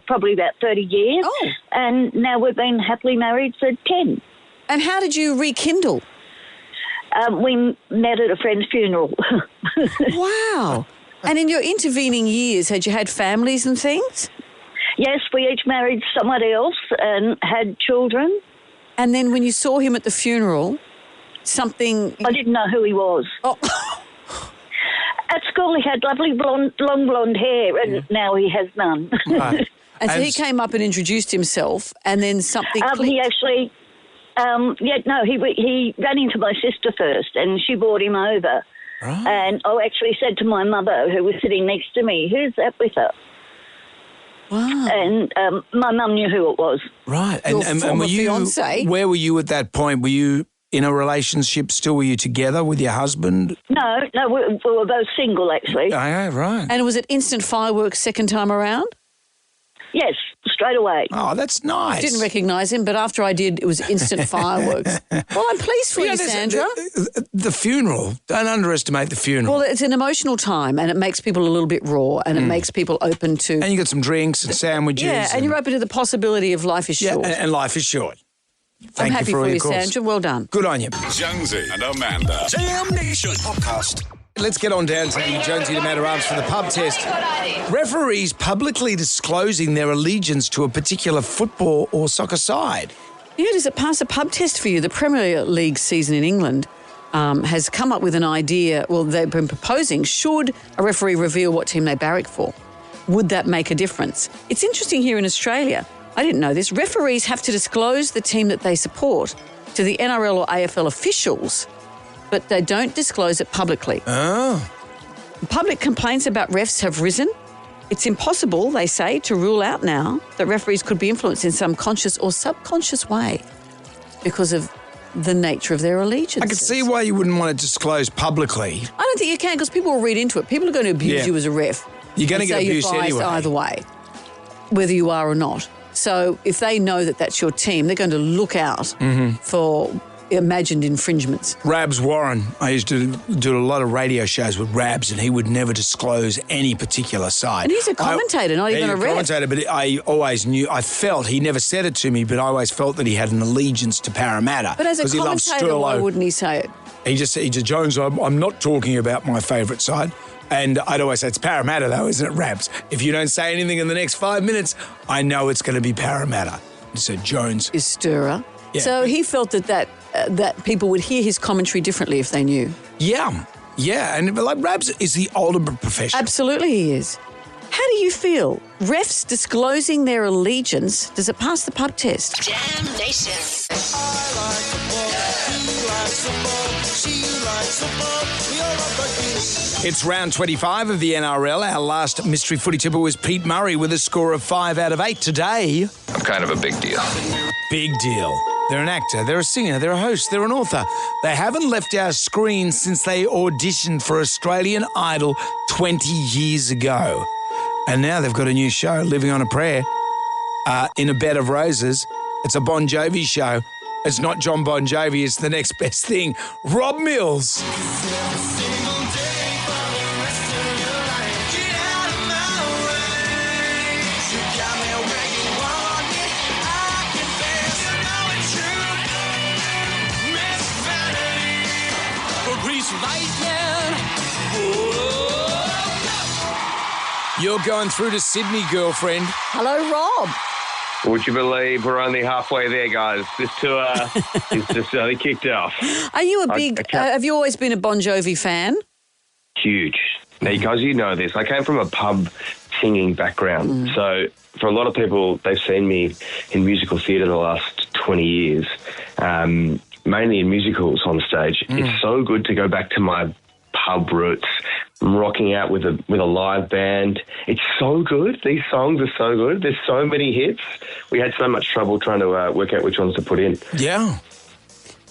probably about 30 years, and now we've been happily married for 10. And how did you rekindle? We met at a friend's funeral. Wow. And in your intervening years, had you had families and things? Yes, we each married somebody else and had children. And then when you saw him at the funeral, something... I didn't know who he was. Oh. At school he had lovely long blonde hair, and now he has none. Right. And so he came up and introduced himself, and then something clicked. He actually... he ran into my sister first, and she brought him over. Right. And I actually said to my mother, who was sitting next to me, "Who's that with her?" Wow. And my mum knew who it was. Right. Your former fiancé? Where were you at that point? Were you in a relationship still? Were you together with your husband? No, we were both single, actually. Oh, yeah, right. And was it instant fireworks second time around? Yes, straight away. Oh, that's nice. Didn't recognise him, but after I did, it was instant fireworks. Well, I'm pleased for you, Sandra. The funeral. Don't underestimate the funeral. Well, it's an emotional time, and it makes people a little bit raw, and it makes people open to... And you got some drinks and sandwiches. Yeah, and you're open to the possibility of life is short. And life is short. I'm happy for all for your you, calls. Sandra. Well done. Good on you. Jonesy and Amanda. Jam Nation Podcast. Let's get on down to the Jonesy and Amanda Arms for the pub test. Referees publicly disclosing their allegiance to a particular football or soccer side. Yeah, does it pass a pub test for you? The Premier League season in England has come up with an idea. Well, they've been proposing, should a referee reveal what team they barrack for? Would that make a difference? It's interesting here in Australia. I didn't know this. Referees have to disclose the team that they support to the NRL or AFL officials, but they don't disclose it publicly. Oh. Public complaints about refs have risen. It's impossible, they say, to rule out now that referees could be influenced in some conscious or subconscious way because of the nature of their allegiance. I can see why you wouldn't want to disclose publicly. I don't think you can because people will read into it. People are going to abuse you as a ref. You're going to get abused you're biased anyway. either way, whether you are or not. So if they know that that's your team, they're going to look out for imagined infringements. Rabs Warren, I used to do a lot of radio shows with Rabs, and he would never disclose any particular side. And he's a commentator, not even a ref. Commentator, but I always knew, I felt, he never said it to me, but I always felt that he had an allegiance to Parramatta. But as a commentator, why wouldn't he say it? He just said, Jones, I'm not talking about my favourite side. And I'd always say, it's Parramatta though, isn't it, Rabs? If you don't say anything in the next 5 minutes, I know it's going to be Parramatta. He said, Jones. Is stirrer. Yeah. So he felt that people would hear his commentary differently if they knew. Yeah, and like Rabs is the ultimate professional. Absolutely he is. How do you feel? Refs disclosing their allegiance, does it pass the pub test? Jam Nation. It's round 25 of the NRL. Our last mystery footy tipper was Pete Murray with a score of 5 out of 8 today. I'm kind of a big deal. Big deal. They're an actor, they're a singer, they're a host, they're an author. They haven't left our screens since they auditioned for Australian Idol 20 years ago. And now they've got a new show, Living on a Prayer, in a Bed of Roses. It's a Bon Jovi show. It's not John Bon Jovi, it's the next best thing. Rob Mills. You're going through to Sydney, girlfriend. Hello, Rob. Would you believe we're only halfway there, guys? This tour is just only kicked off. Are you a big... have you always been a Bon Jovi fan? Huge. Now, guys, you know this. I came from a pub singing background. So for a lot of people, they've seen me in musical theatre the last 20 years, mainly in musicals on stage. It's so good to go back to my pub roots. I'm rocking out with a live band. It's so good. These songs are so good. There's so many hits. We had so much trouble trying to work out which ones to put in. Yeah.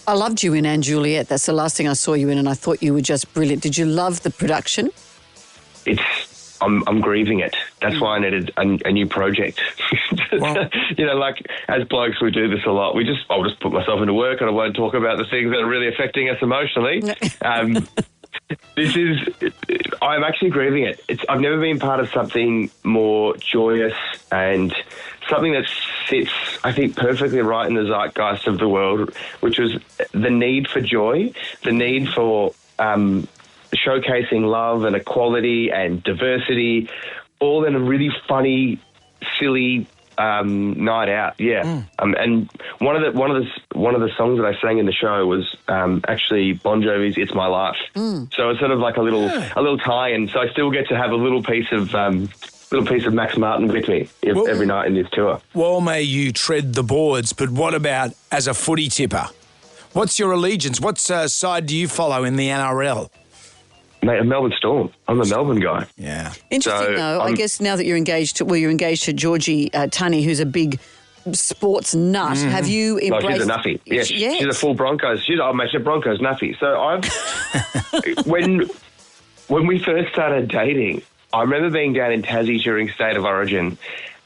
I loved you in Anne Juliet. That's the last thing I saw you in, and I thought you were just brilliant. Did you love the production? I'm grieving it. That's why I needed a new project. Wow. You know, like as blokes, we do this a lot. I'll just put myself into work and I won't talk about the things that are really affecting us emotionally. I'm actually grieving it. I've never been part of something more joyous and something that sits, I think, perfectly right in the zeitgeist of the world, which was the need for joy, the need for showcasing love and equality and diversity, all in a really funny, silly night out. Yeah. And one of the songs that I sang in the show was actually Bon Jovi's "It's My Life." So it's sort of like a little tie-in. So I still get to have a little piece of Max Martin with me every night in this tour. Well, may you tread the boards, but what about as a footy tipper? What's your allegiance? What side do you follow in the NRL? Mate, a Melbourne Storm. I'm a Melbourne guy. Yeah. Interesting, though. I guess now that you're engaged to Georgie Tunney, who's a big sports nut. Have you embraced... Oh, she's a nuffy. Yes. She's a full Broncos. She's a Broncos nuffy. So when we first started dating, I remember being down in Tassie during State of Origin,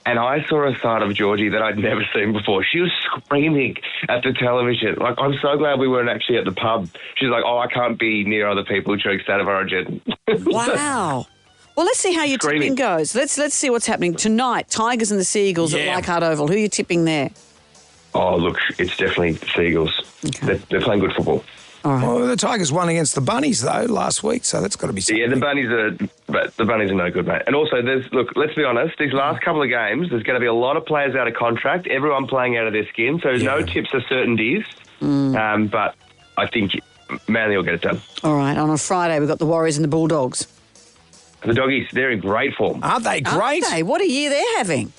and I saw a side of Georgie that I'd never seen before. She was screaming at the television. Like, I'm so glad we weren't actually at the pub. She's like, I can't be near other people during State of Origin. Wow. Well, let's see how your tipping goes. Let's see what's happening tonight. Tigers and the Seagulls at Leichhardt Oval. Who are you tipping there? Oh, look, it's definitely the Seagulls. Okay. They're playing good football. All right. Well, the Tigers won against the Bunnies, though, last week, so that's got to be something. Yeah, the Bunnies are no good, mate. And also, let's be honest, these last couple of games, there's going to be a lot of players out of contract, everyone playing out of their skin, so no tips are certainties. But I think Manly will get it done. All right, on a Friday, we've got the Warriors and the Bulldogs. The Doggies, they're in great form. Aren't they great? Aren't they? What a year they're having.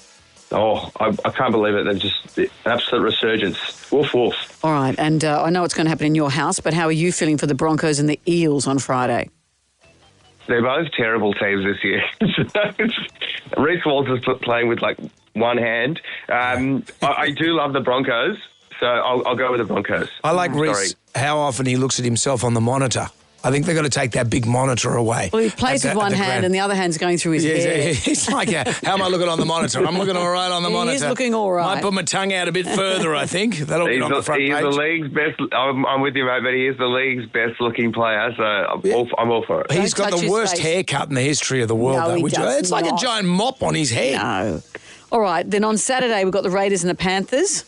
Oh, I can't believe it. They're just an absolute resurgence. Woof, woof. All right, and I know it's going to happen in your house, but how are you feeling for the Broncos and the Eels on Friday? They're both terrible teams this year. Reece Walters playing with, like, one hand. I do love the Broncos, So I'll go with the Broncos. I like Sorry. Reece, how often he looks at himself on the monitor. I think they've got to take that big monitor away. Well, he plays with one hand and the other hand's going through his hair. He's like, how am I looking on the monitor? I'm looking all right on the monitor. He is looking all right. Might put my tongue out a bit further, I think. That'll be on the front page. He's the league's best. I'm with you, mate, but he is the league's best-looking player, so I'm all for it. He's got the worst haircut in the history of the world, though. It's like a giant mop on his head. No. All right, then on Saturday we've got the Raiders and the Panthers.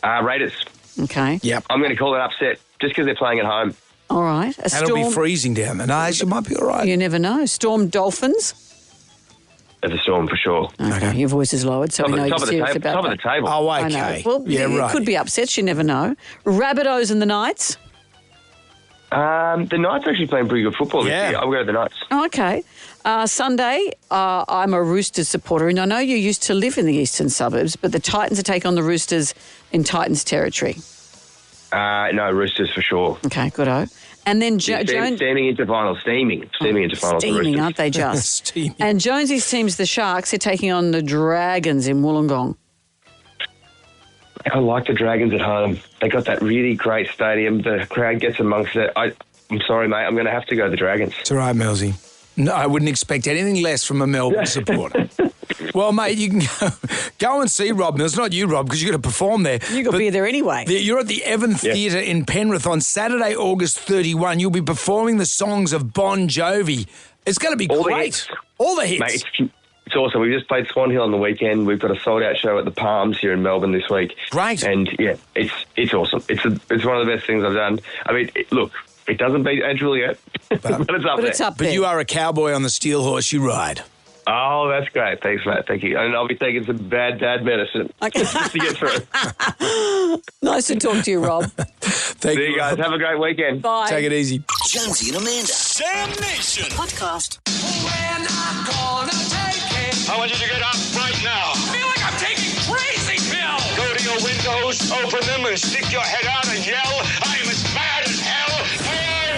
Raiders. Okay. Yep. I'm going to call it upset just because they're playing at home. All right. And it'll be freezing down there. No, actually, it might be all right. You never know. Storm Dolphins. It's a Storm for sure. Okay. Your voice is lowered, so we know you're serious about top that. of the table. Oh, I okay. know. Well, it could be upsets. You never know. Rabbitohs and the Knights. The Knights are actually playing pretty good football this year. I'll go with the Knights. Okay. Sunday, I'm a Roosters supporter, and I know you used to live in the eastern suburbs, but the Titans are taking on the Roosters in Titans territory. No, Roosters for sure. Okay, good-o. And then steaming into finals, steaming into finals. Steaming, aren't they just? Steaming. And Jonesy's team's the Sharks. They're taking on the Dragons in Wollongong. I like the Dragons at home. They got that really great stadium. The crowd gets amongst it. I'm sorry, mate. I'm going to have to go the Dragons. It's all right, Melzy. No, I wouldn't expect anything less from a Melbourne supporter. Well, mate, you can go and see Rob. No, it's not you, Rob, because you're going to perform there. You've got to be there anyway. You're at the Evan Theatre in Penrith on Saturday, August 31. You'll be performing the songs of Bon Jovi. It's going to be great. All the hits. Mate, it's awesome. We just played Swan Hill on the weekend. We've got a sold-out show at the Palms here in Melbourne this week. Great. And, yeah, it's awesome. It's one of the best things I've done. I mean, look, it doesn't beat Andrew yet, but it's up there. But you are a cowboy on the steel horse you ride. Oh, that's great. Thanks, Matt. Thank you. And I'll be taking some bad dad medicine just to get through. Nice to talk to you, Rob. Thank you, guys. Have a great weekend. Bye. Take it easy. Jonesy and Amanda. Sam Nation. Podcast. We're not gonna take it. I want you to get up right now. I feel like I'm taking crazy pills. Go to your windows, open them, and stick your head out and yell, I'm as mad as hell.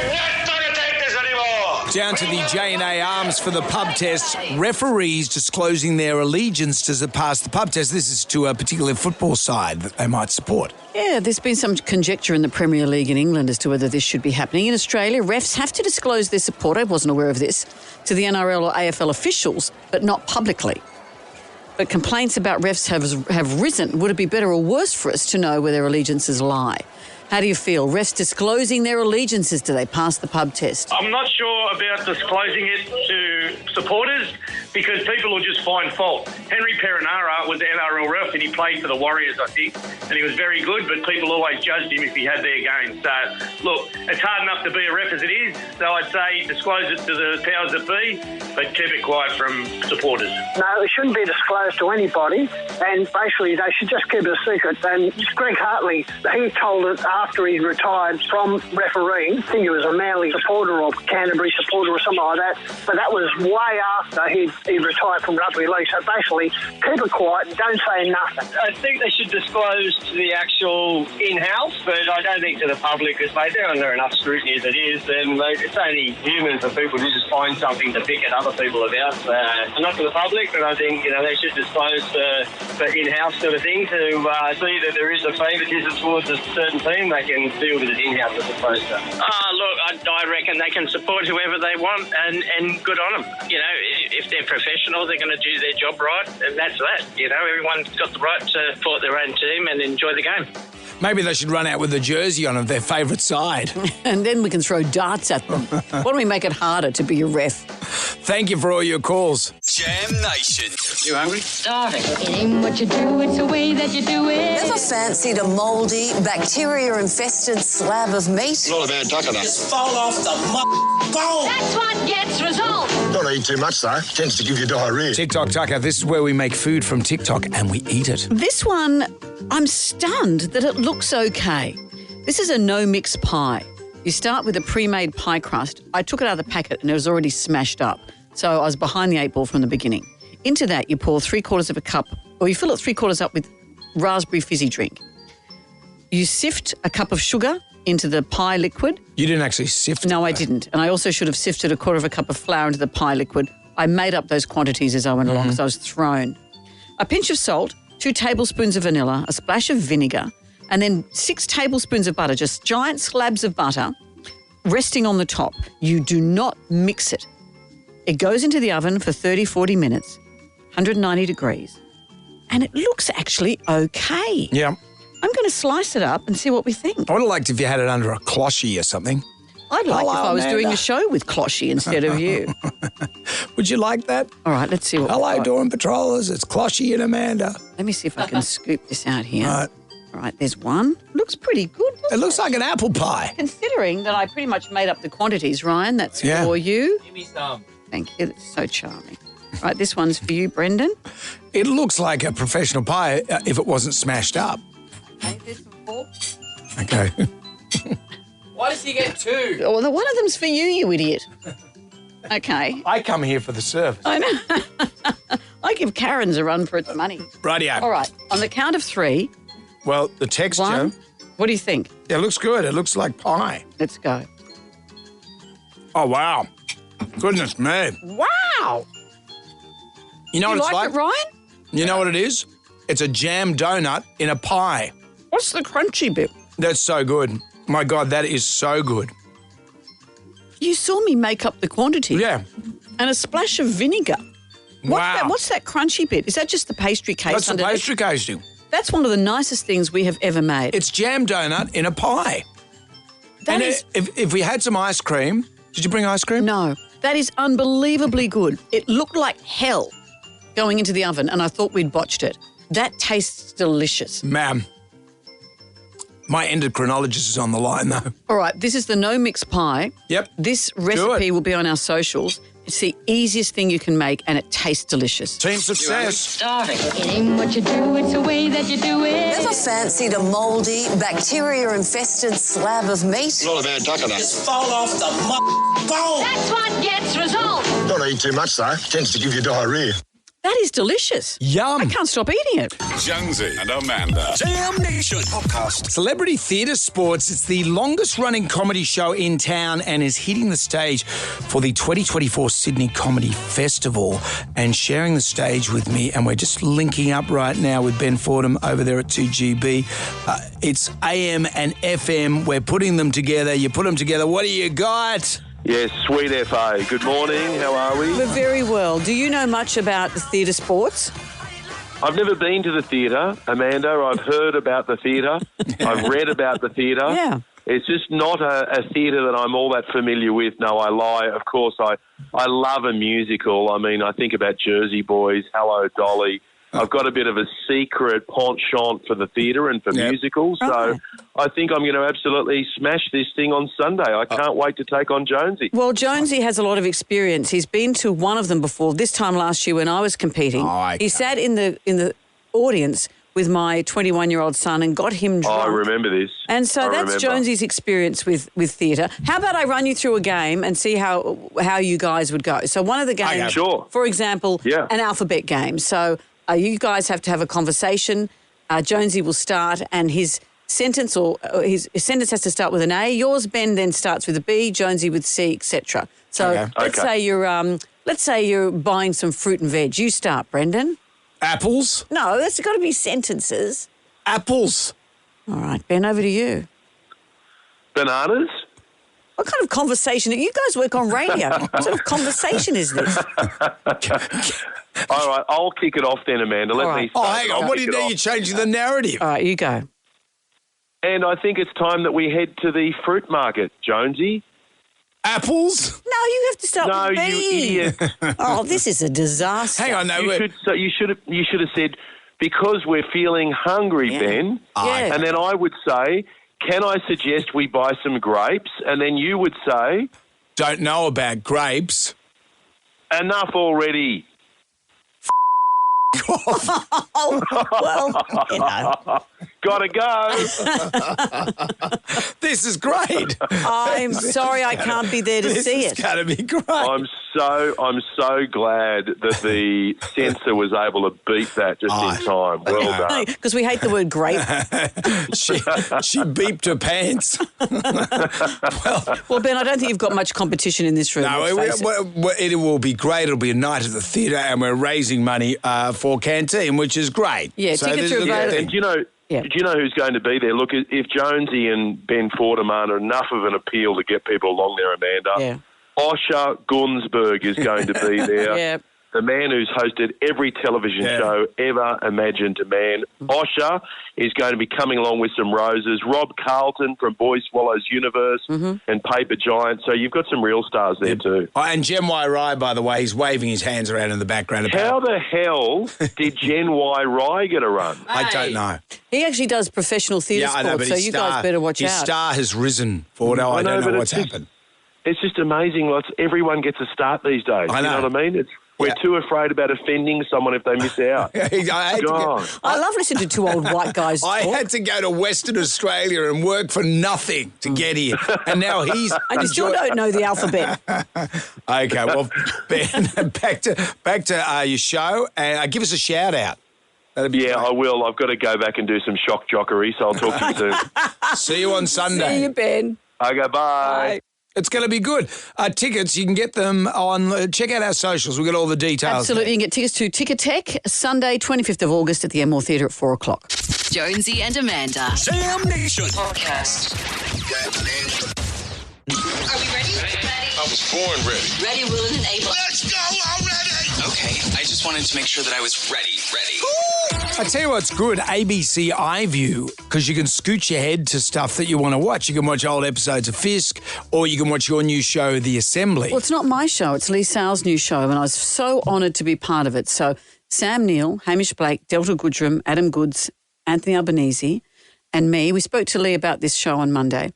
I'm not gonna take this anymore. Down to the J&A Arms for the pub test. Referees disclosing their allegiance to pass the pub test. This is to a particular football side that they might support. Yeah, there's been some conjecture in the Premier League in England as to whether this should be happening. In Australia, refs have to disclose their support, I wasn't aware of this, to the NRL or AFL officials, but not publicly. But complaints about refs have risen. Would it be better or worse for us to know where their allegiances lie? How do you feel? Refs disclosing their allegiances, do they pass the pub test? I'm not sure about disclosing it to supporters because people will just find fault. Henry Perinara was the NRL ref and he played for the Warriors, I think, and he was very good, but people always judged him if he had their game. So, look, it's hard enough to be a ref as it is, so I'd say disclose it to the powers that be, but keep it quiet from supporters. No, it shouldn't be disclosed to anybody, and basically they should just keep it a secret. And Greg Hartley, he told it after he retired from refereeing. I think he was a Manly supporter or Canterbury supporter or something like that, but that was way after he retired from rugby league. So basically, keep it quiet, don't say nothing. I think they should disclose to the actual in-house, but I don't think to the public because they're under enough scrutiny as it is. And it's only humans and people who just find something to pick at other people about. Not to the public, but I think they should disclose the in-house sort of thing to see that there is a favouritism towards a certain team. They can deal with it in-house as opposed to. Look, I reckon they can support whoever they want, and good on them. If they're professional, they're going to do their job right, and that's that. Everyone's got the right to support their own team and enjoy the game. Maybe they should run out with a jersey on of their favourite side. And then we can throw darts at them. Why don't we make it harder to be a ref? Thank you for all your calls. Jam Nation. You hungry? Starving. It ain't what you do, it's the way that you do it. Ever fancied a mouldy, bacteria-infested slab of meat? Not a bad tucker, Just fall off the bone. That's what gets results. Don't eat too much, though. Tends to give you diarrhea. TikTok Tucker, this is where we make food from TikTok and we eat it. This one, I'm stunned that it looks okay. This is a no-mix pie. You start with a pre-made pie crust. I took it out of the packet and it was already smashed up. So I was behind the 8 ball from the beginning. Into that, you pour 3/4 of a cup, or you fill it 3/4 up with raspberry fizzy drink. You sift a cup of sugar into the pie liquid. You didn't actually sift it? No, I didn't. And I also should have sifted 1/4 of a cup of flour into the pie liquid. I made up those quantities as I went along because I was thrown. A pinch of salt, 2 tablespoons of vanilla, a splash of vinegar, and then 6 tablespoons of butter, just giant slabs of butter resting on the top. You do not mix it. It goes into the oven for 30, 40 minutes, 190 degrees, and it looks actually okay. Yeah. I'm going to slice it up and see what we think. I would have liked if you had it under a clochie or something. I'd like Hello, if I was Amanda. doing a show with Clochie instead of you. Would you like that? All right, let's see what we've Hello, got. Dawn Patrollers. It's Clochie and Amanda. Let me see if I can scoop this out here. Right. All right, there's one. Looks pretty good. It looks like an apple pie. Considering that I pretty much made up the quantities, Ryan, that's for you. Give me some. Thank you. That's so charming. Right, this one's for you, Brendan. It looks like a professional pie if it wasn't smashed up. Okay, there's some pork. Okay. Why does he get 2? Well, one of them's for you, you idiot. Okay. I come here for the service. I know. I give Karen's a run for its money. Rightio. All right, on the count of 3. Well, the texture. 1. What do you think? Yeah, it looks good. It looks like pie. Let's go. Oh, wow. Goodness me. Wow. You know You what it's like like? it, Ryan? You know what it is? It's a jam donut in a pie. What's the crunchy bit? That's so good. My God, that is so good. You saw me make up the quantity. Yeah. And a splash of vinegar. Wow. What's that crunchy bit? Is that just the pastry case That's the underneath? pastry casing. That's one of the nicest things we have ever made. It's jam donut in a pie. That and is- if we had some ice cream, did you bring ice cream? No. That is unbelievably good. It looked like hell going into the oven, and I thought we'd botched it. That tastes delicious. Ma'am, my endocrinologist is on the line, though. All right, this is the no mix pie. Yep. This recipe will be on our socials. It's the easiest thing you can make, and it tastes delicious. Team success. Starving. It ain't what you do, it's the way that you do it. Never fancied a mouldy, bacteria-infested slab of meat? Not a bad duck of that. Just fall off the bone. That's what gets results. Don't eat too much, though. Tends to give you diarrhea. That is delicious. Yum. I can't stop eating it. Jonesy and Amanda. Jam Nation podcast. Celebrity Theatre Sports. It's the longest running comedy show in town and is hitting the stage for the 2024 Sydney Comedy Festival. And sharing the stage with me, and we're just linking up right now with Ben Fordham over there at 2GB. It's AM and FM. We're putting them together. You put them together. What do you got? Yes, sweet FA. Good morning. How are we? We're very well. Do you know much about the theatre sports? I've never been to the theatre, Amanda. I've heard about the theatre. I've read about the theatre. Yeah. It's just not a theatre that I'm all that familiar with. No, I lie. Of course, I love a musical. I mean, I think about Jersey Boys, Hello, Dolly. I've got a bit of a secret penchant for the theatre and for musicals, so I think I'm going to absolutely smash this thing on Sunday. I can't wait to take on Jonesy. Well, Jonesy has a lot of experience. He's been to one of them before. This time last year when I was competing, he sat in the audience with my 21-year-old son and got him drunk. I remember this. And so that's Jonesy's experience with theatre. How about I run you through a game and see how you guys would go? So one of the games, for example, an alphabet game. So you guys have to have a conversation. Jonesy will start, and his sentence his sentence has to start with an A. Yours, Ben, then starts with a B. Jonesy with C, etc. So let's say you're buying some fruit and veg. You start, Brendan. Apples. No, that's got to be sentences. Apples. All right, Ben, over to you. Bananas. What kind of conversation? You guys work on radio. What sort of conversation is this? All right, I'll kick it off then, Amanda. Let me start. Oh, hang on. What do you do? You're changing the narrative. All right, you go. And I think it's time that we head to the fruit market, Jonesy. Apples? No, you have to start with No, B. you idiot. Oh, this is a disaster. Hang on, no. You should have said, because we're feeling hungry, Ben. Yeah. And then I would say, can I suggest we buy some grapes? And then you would say, don't know about grapes. Enough already. Oh, well, you know. Gotta go. This is great. I'm sorry I can't be there to see it. This is going to be great. I'm so glad that the censor was able to beat that just in time. Well done. Because we hate the word grape. she beeped her pants. Well, Ben, I don't think you've got much competition in this room. No, it will be great. It'll be a night at the theatre, and we're raising money for Canteen, which is great. Yeah, tickets are available. And you know, Yeah. Do you know who's going to be there? Look, if Jonesy and Ben Fordeman are enough of an appeal to get people along there, Amanda, Osher Gunsberg is going to be there. Yeah. The man who's hosted every television show ever imagined to man. Osher is going to be coming along with some roses. Rob Carlton from Boy Swallows Universe and Paper Giant. So you've got some real stars there too. Oh, and Jen Y. Rye, by the way, he's waving his hands around in the background. How the hell did Jen Y. Rye get a run? I don't know. He actually does professional theatre sports, so you guys better watch his out. His star has risen, Fordo. I don't know what's happened. It's just amazing. Everyone gets a start these days. I know. You know what I mean? We're too afraid about offending someone if they miss out. I love listening to two old white guys talk. I had to go to Western Australia and work for nothing to get here. And now he's... And you still don't know the alphabet. Okay, well, Ben, back to your show. Give us a shout-out. I will. I've got to go back and do some shock jockery, so I'll talk to you soon. See you on Sunday. See you, Ben. Okay, bye. It's going to be good. Tickets, you can get them on... check out our socials. We've got all the details. Absolutely. There. You can get tickets to Ticketek, Sunday, 25th of August at the Enmore Theatre at 4 o'clock. Jonesy and Amanda. Sam Nation. Podcast. Are we ready? I was born ready. Ready, willing, and able. Let's go already. Okay, I just wanted to make sure that I was ready. I tell you what's good, ABC iView, because you can scoot your head to stuff that you want to watch. You can watch old episodes of Fisk, or you can watch your new show, The Assembly. Well, it's not my show. It's Lee Sal's new show, and I was so honoured to be part of it. So Sam Neill, Hamish Blake, Delta Goodrum, Adam Goods, Anthony Albanese, and me, we spoke to Lee about this show on Monday.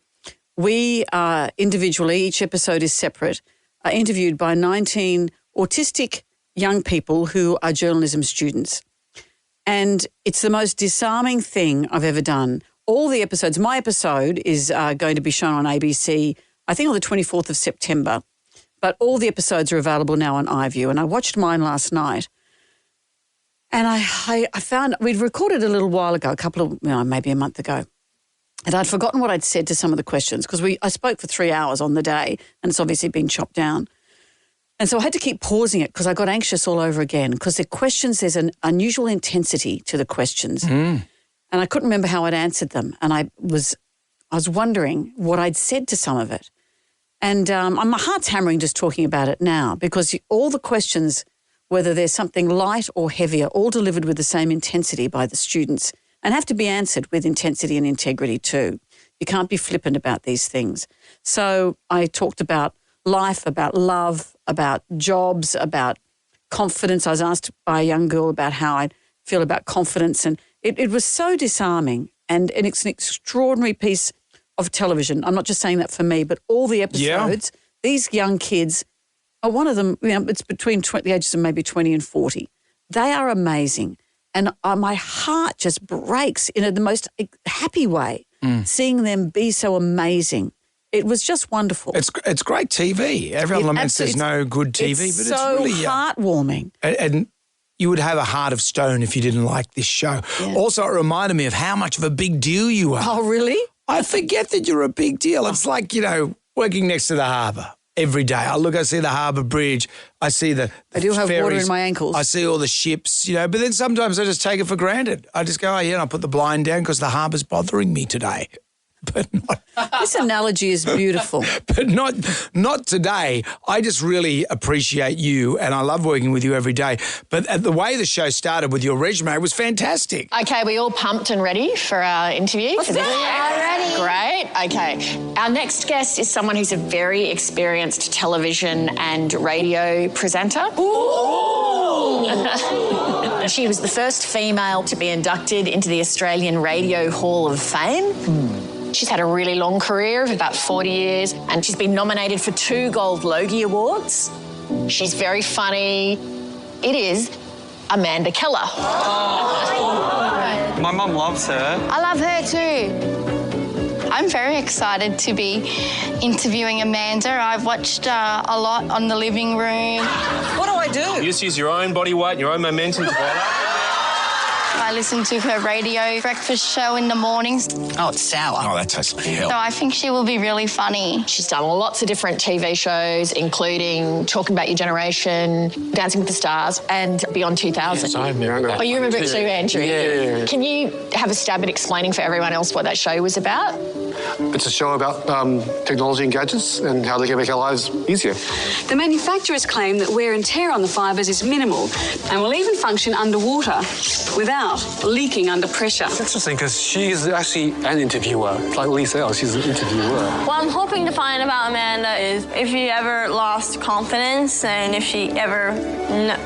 We are individually, each episode is separate, are interviewed by 19 autistic young people who are journalism students. And it's the most disarming thing I've ever done. All the episodes, my episode is going to be shown on ABC, I think on the 24th of September. But all the episodes are available now on iView. And I watched mine last night. And I found, we'd recorded a little while ago, maybe a month ago. And I'd forgotten what I'd said to some of the questions because I spoke for 3 hours on the day and it's obviously been chopped down. And so I had to keep pausing it because I got anxious all over again because the questions, there's an unusual intensity to the questions. And I couldn't remember how I'd answered them. And I was wondering what I'd said to some of it. And my heart's hammering just talking about it now because all the questions, whether there's something light or heavy, are all delivered with the same intensity by the students and have to be answered with intensity and integrity too. You can't be flippant about these things. So I talked about life, about love, about jobs, about confidence. I was asked by a young girl about how I feel about confidence, and it was so disarming, and it's an extraordinary piece of television. I'm not just saying that for me, but all the episodes, these young kids, one of them, it's between the ages of maybe 20 and 40. They are amazing, and my heart just breaks in the most happy way, seeing them be so amazing. It was just wonderful. It's great TV. Everyone laments there's no good TV, but it's really heartwarming. And you would have a heart of stone if you didn't like this show. Yeah. Also, it reminded me of how much of a big deal you are. Oh, really? I forget that you're a big deal. It's like, working next to the harbour every day. I see the harbour bridge. I see the I do have ferries. water in my ankles. I see all the ships, but then sometimes I just take it for granted. I just go, and I put the blind down because the harbour's bothering me today. But this analogy is beautiful. But not today. I just really appreciate you, and I love working with you every day. But the way the show started with your resume was fantastic. Okay, we all pumped and ready for our interview? Let's go. Ready. Great. Okay. Our next guest is someone who's a very experienced television and radio presenter. Ooh. She was the first female to be inducted into the Australian Radio Hall of Fame. She's had a really long career of about 40 years and she's been nominated for 2 Gold Logie Awards. She's very funny. It is Amanda Keller. Oh. My mum loves her. I love her too. I'm very excited to be interviewing Amanda. I've watched a lot on the living room. What do I do? You just use your own body weight and your own momentum to I listen to her radio breakfast show in the mornings. Oh, it's sour. Oh, that tastes like hell. So I think she will be really funny. She's done lots of different TV shows, including Talking About Your Generation, Dancing with the Stars, and Beyond 2000. Yes, I remember. Oh, you remember it too, Andrew? Yeah. Can you have a stab at explaining for everyone else what that show was about? It's a show about technology and gadgets and how they can make our lives easier. The manufacturers claim that wear and tear on the fibres is minimal and will even function underwater without leaking under pressure. It's interesting because she is actually an interviewer. It's like Lisa L, she's an interviewer. What I'm hoping to find about Amanda is if she ever lost confidence and if she ever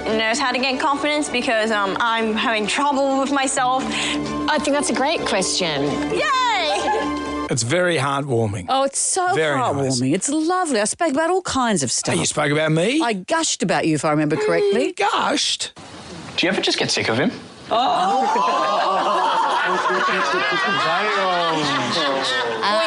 knows how to get confidence, because I'm having trouble with myself. I think that's a great question. Yay! It's very heartwarming. Oh, it's so Very heartwarming. nice. It's lovely. I spoke about all kinds of stuff. Oh, you spoke about me? I gushed about you, if I remember correctly. Gushed? Do you ever just get sick of him? Well,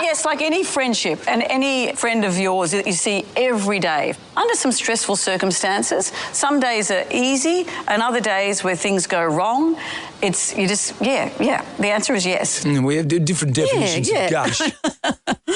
yes, like any friendship and any friend of yours that you see every day, under some stressful circumstances, some days are easy and other days where things go wrong, the answer is yes. We have different definitions Yeah. of gush.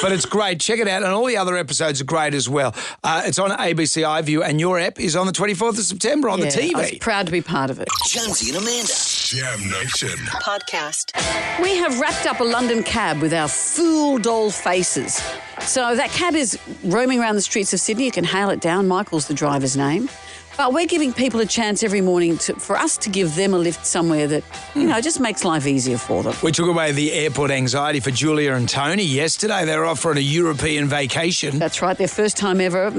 But it's great. Check it out. And all the other episodes are great as well. It's on ABC iView and your app is on the 24th of September on the TV. I was proud to be part of it. Jonesy and Amanda. Jam Nation. Podcast. We have wrapped up a London cab with our fool doll faces. So that cab is roaming around the streets of Sydney. You can hail it down. Michael's the driver's name. But we're giving people a chance every morning for us to give them a lift somewhere that, just makes life easier for them. We took away the airport anxiety for Julia and Tony yesterday. They were off on a European vacation. That's right, their first time ever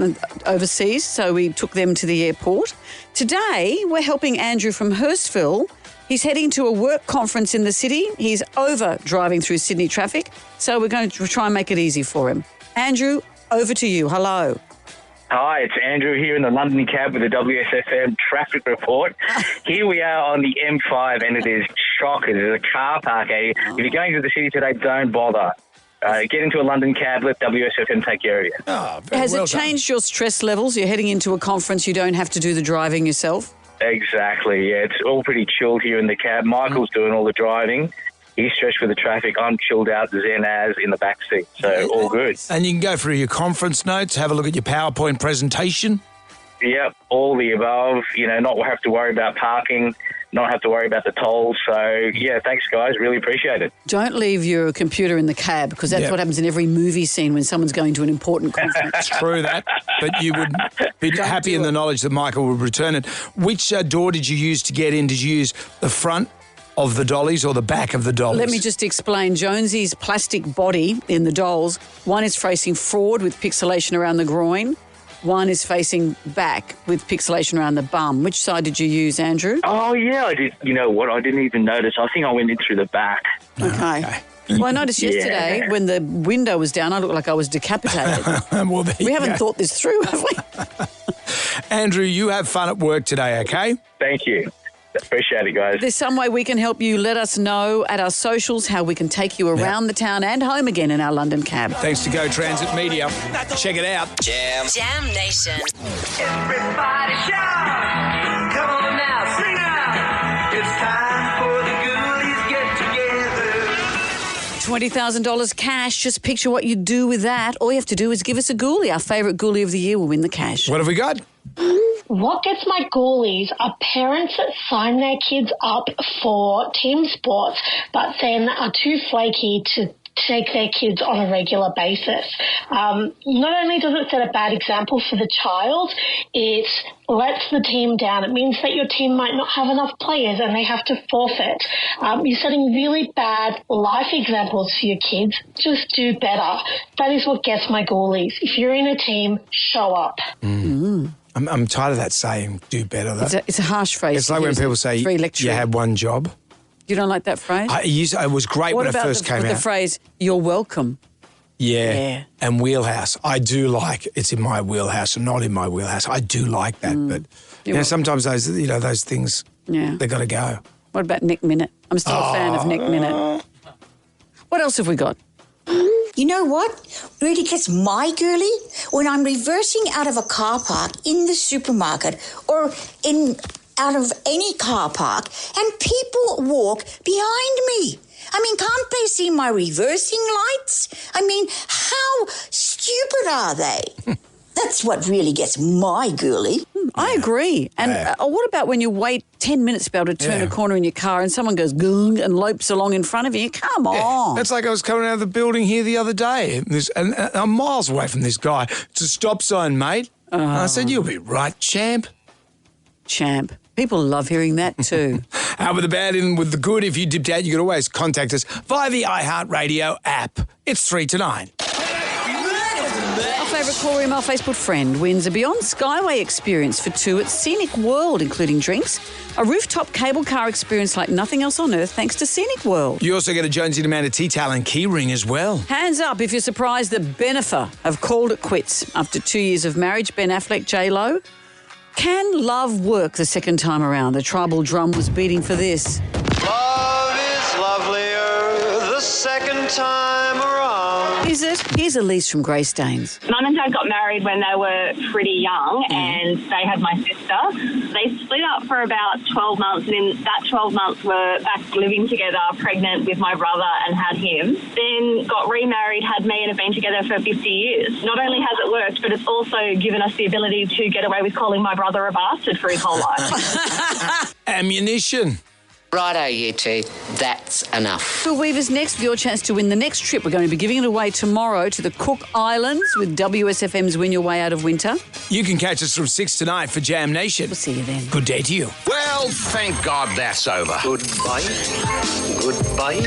overseas, so we took them to the airport. Today, we're helping Andrew from Hurstville. He's heading to a work conference in the city. He's over driving through Sydney traffic, so we're going to try and make it easy for him. Andrew, over to you. Hello. Hi, it's Andrew here in the London cab with the WSFM traffic report. Here we are on the M5 and it is shocking. There's a car park. If you're going to the city today, don't bother. Get into a London cab, let WSFM take care of you. Has it changed your stress levels? You're heading into a conference, you don't have to do the driving yourself? Exactly, yeah. It's all pretty chilled here in the cab. Michael's doing all the driving. He's stressed with the traffic. I'm chilled out, zen as in the back seat. So all good. And you can go through your conference notes, have a look at your PowerPoint presentation. Yep, all the above. Not have to worry about parking, not have to worry about the tolls. So, yeah, thanks, guys. Really appreciate it. Don't leave your computer in the cab because that's what happens in every movie scene when someone's going to an important conference. It's true that, but you would be happy in the knowledge that Michael would return it. Which door did you use to get in? Did you use the front of the dollies or the back of the dollies? Let me just explain. Jonesy's plastic body in the dolls, one is facing forward with pixelation around the groin. One is facing back with pixelation around the bum. Which side did you use, Andrew? Oh, yeah, I did. You know what? I didn't even notice. I think I went in through the back. Okay. Well, I noticed yesterday when the window was down, I looked like I was decapitated. Well, we haven't thought this through, have we? Andrew, you have fun at work today, okay? Thank you. Appreciate it, guys. If there's some way we can help you, let us know at our socials how we can take you around the town and home again in our London cab. Thanks to Go Transit Media. Check it out. Jam Nation. Everybody shout! Come on now, sing out! It's time for the ghoulies get together. $20,000 cash. Just picture what you do with that. All you have to do is give us a ghoulie. Our favourite ghoulie of the year will win the cash. What have we got? What gets my ghoulies are parents that sign their kids up for team sports but then are too flaky to take their kids on a regular basis. Not only does it set a bad example for the child, it lets the team down. It means that your team might not have enough players and they have to forfeit. You're setting really bad life examples for your kids. Just do better. That is what gets my ghoulies. If you're in a team, show up. I'm tired of that saying, do better. It's a harsh phrase. It's like when people say, you had one job. You don't like that phrase? It was great when it first came out. What about the phrase, you're welcome? Yeah. And wheelhouse. I do like, it's in my wheelhouse and not in my wheelhouse. I do like that. But sometimes those things, they got to go. What about Nick Minute? I'm still a fan of Nick Minute. What else have we got? You know what really gets my girly? When I'm reversing out of a car park in the supermarket or in out of any car park and people walk behind me. I mean, can't they see my reversing lights? I mean, how stupid are they? That's what really gets my girly. I agree. And what about when you wait 10 minutes to be able to turn a corner in your car and someone goes gung and lopes along in front of you? Come on. That's like I was coming out of the building here the other day. And I'm miles away from this guy. It's a stop sign, mate. And I said, you'll be right, champ. Champ. People love hearing that too. Out with the bad, in with the good. If you dipped out, you can always contact us via the iHeartRadio app. It's 3 to 9. Our favourite Call Email Facebook friend wins a Beyond Skyway experience for 2 at Scenic World, including drinks, a rooftop cable car experience like nothing else on earth thanks to Scenic World. You also get a Jonesy and Amanda tea towel and key ring as well. Hands up if you're surprised that Ben Affleck have called it quits after 2 years of marriage. Ben Affleck, J-Lo. Can love work the second time around? The tribal drum was beating for this. Love is lovelier the second time around. Is it? Here's Elise from Grey Staines. Mum and Dad got married when they were pretty young and they had my sister. They split up for about 12 months and in that 12 months were back living together, pregnant with my brother and had him. Then got remarried, had me and have been together for 50 years. Not only has it worked, but it's also given us the ability to get away with calling my brother a bastard for his whole life. Ammunition. Righto, you two. That's enough. Phil Weaver's next for your chance to win the next trip. We're going to be giving it away tomorrow to the Cook Islands with WSFM's Win Your Way Out of Winter. You can catch us from 6 tonight for Jam Nation. We'll see you then. Good day to you. Well, thank God that's over. Goodbye. Goodbye.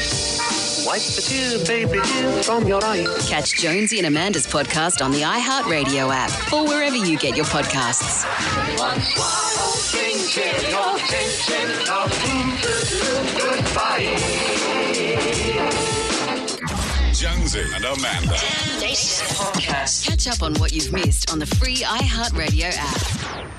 Wipe the tears, baby, dear, from your eyes. Catch Jonesy and Amanda's podcast on the iHeartRadio app or wherever you get your podcasts. Jonesy and Amanda. Catch up on what you've missed on the free iHeartRadio app.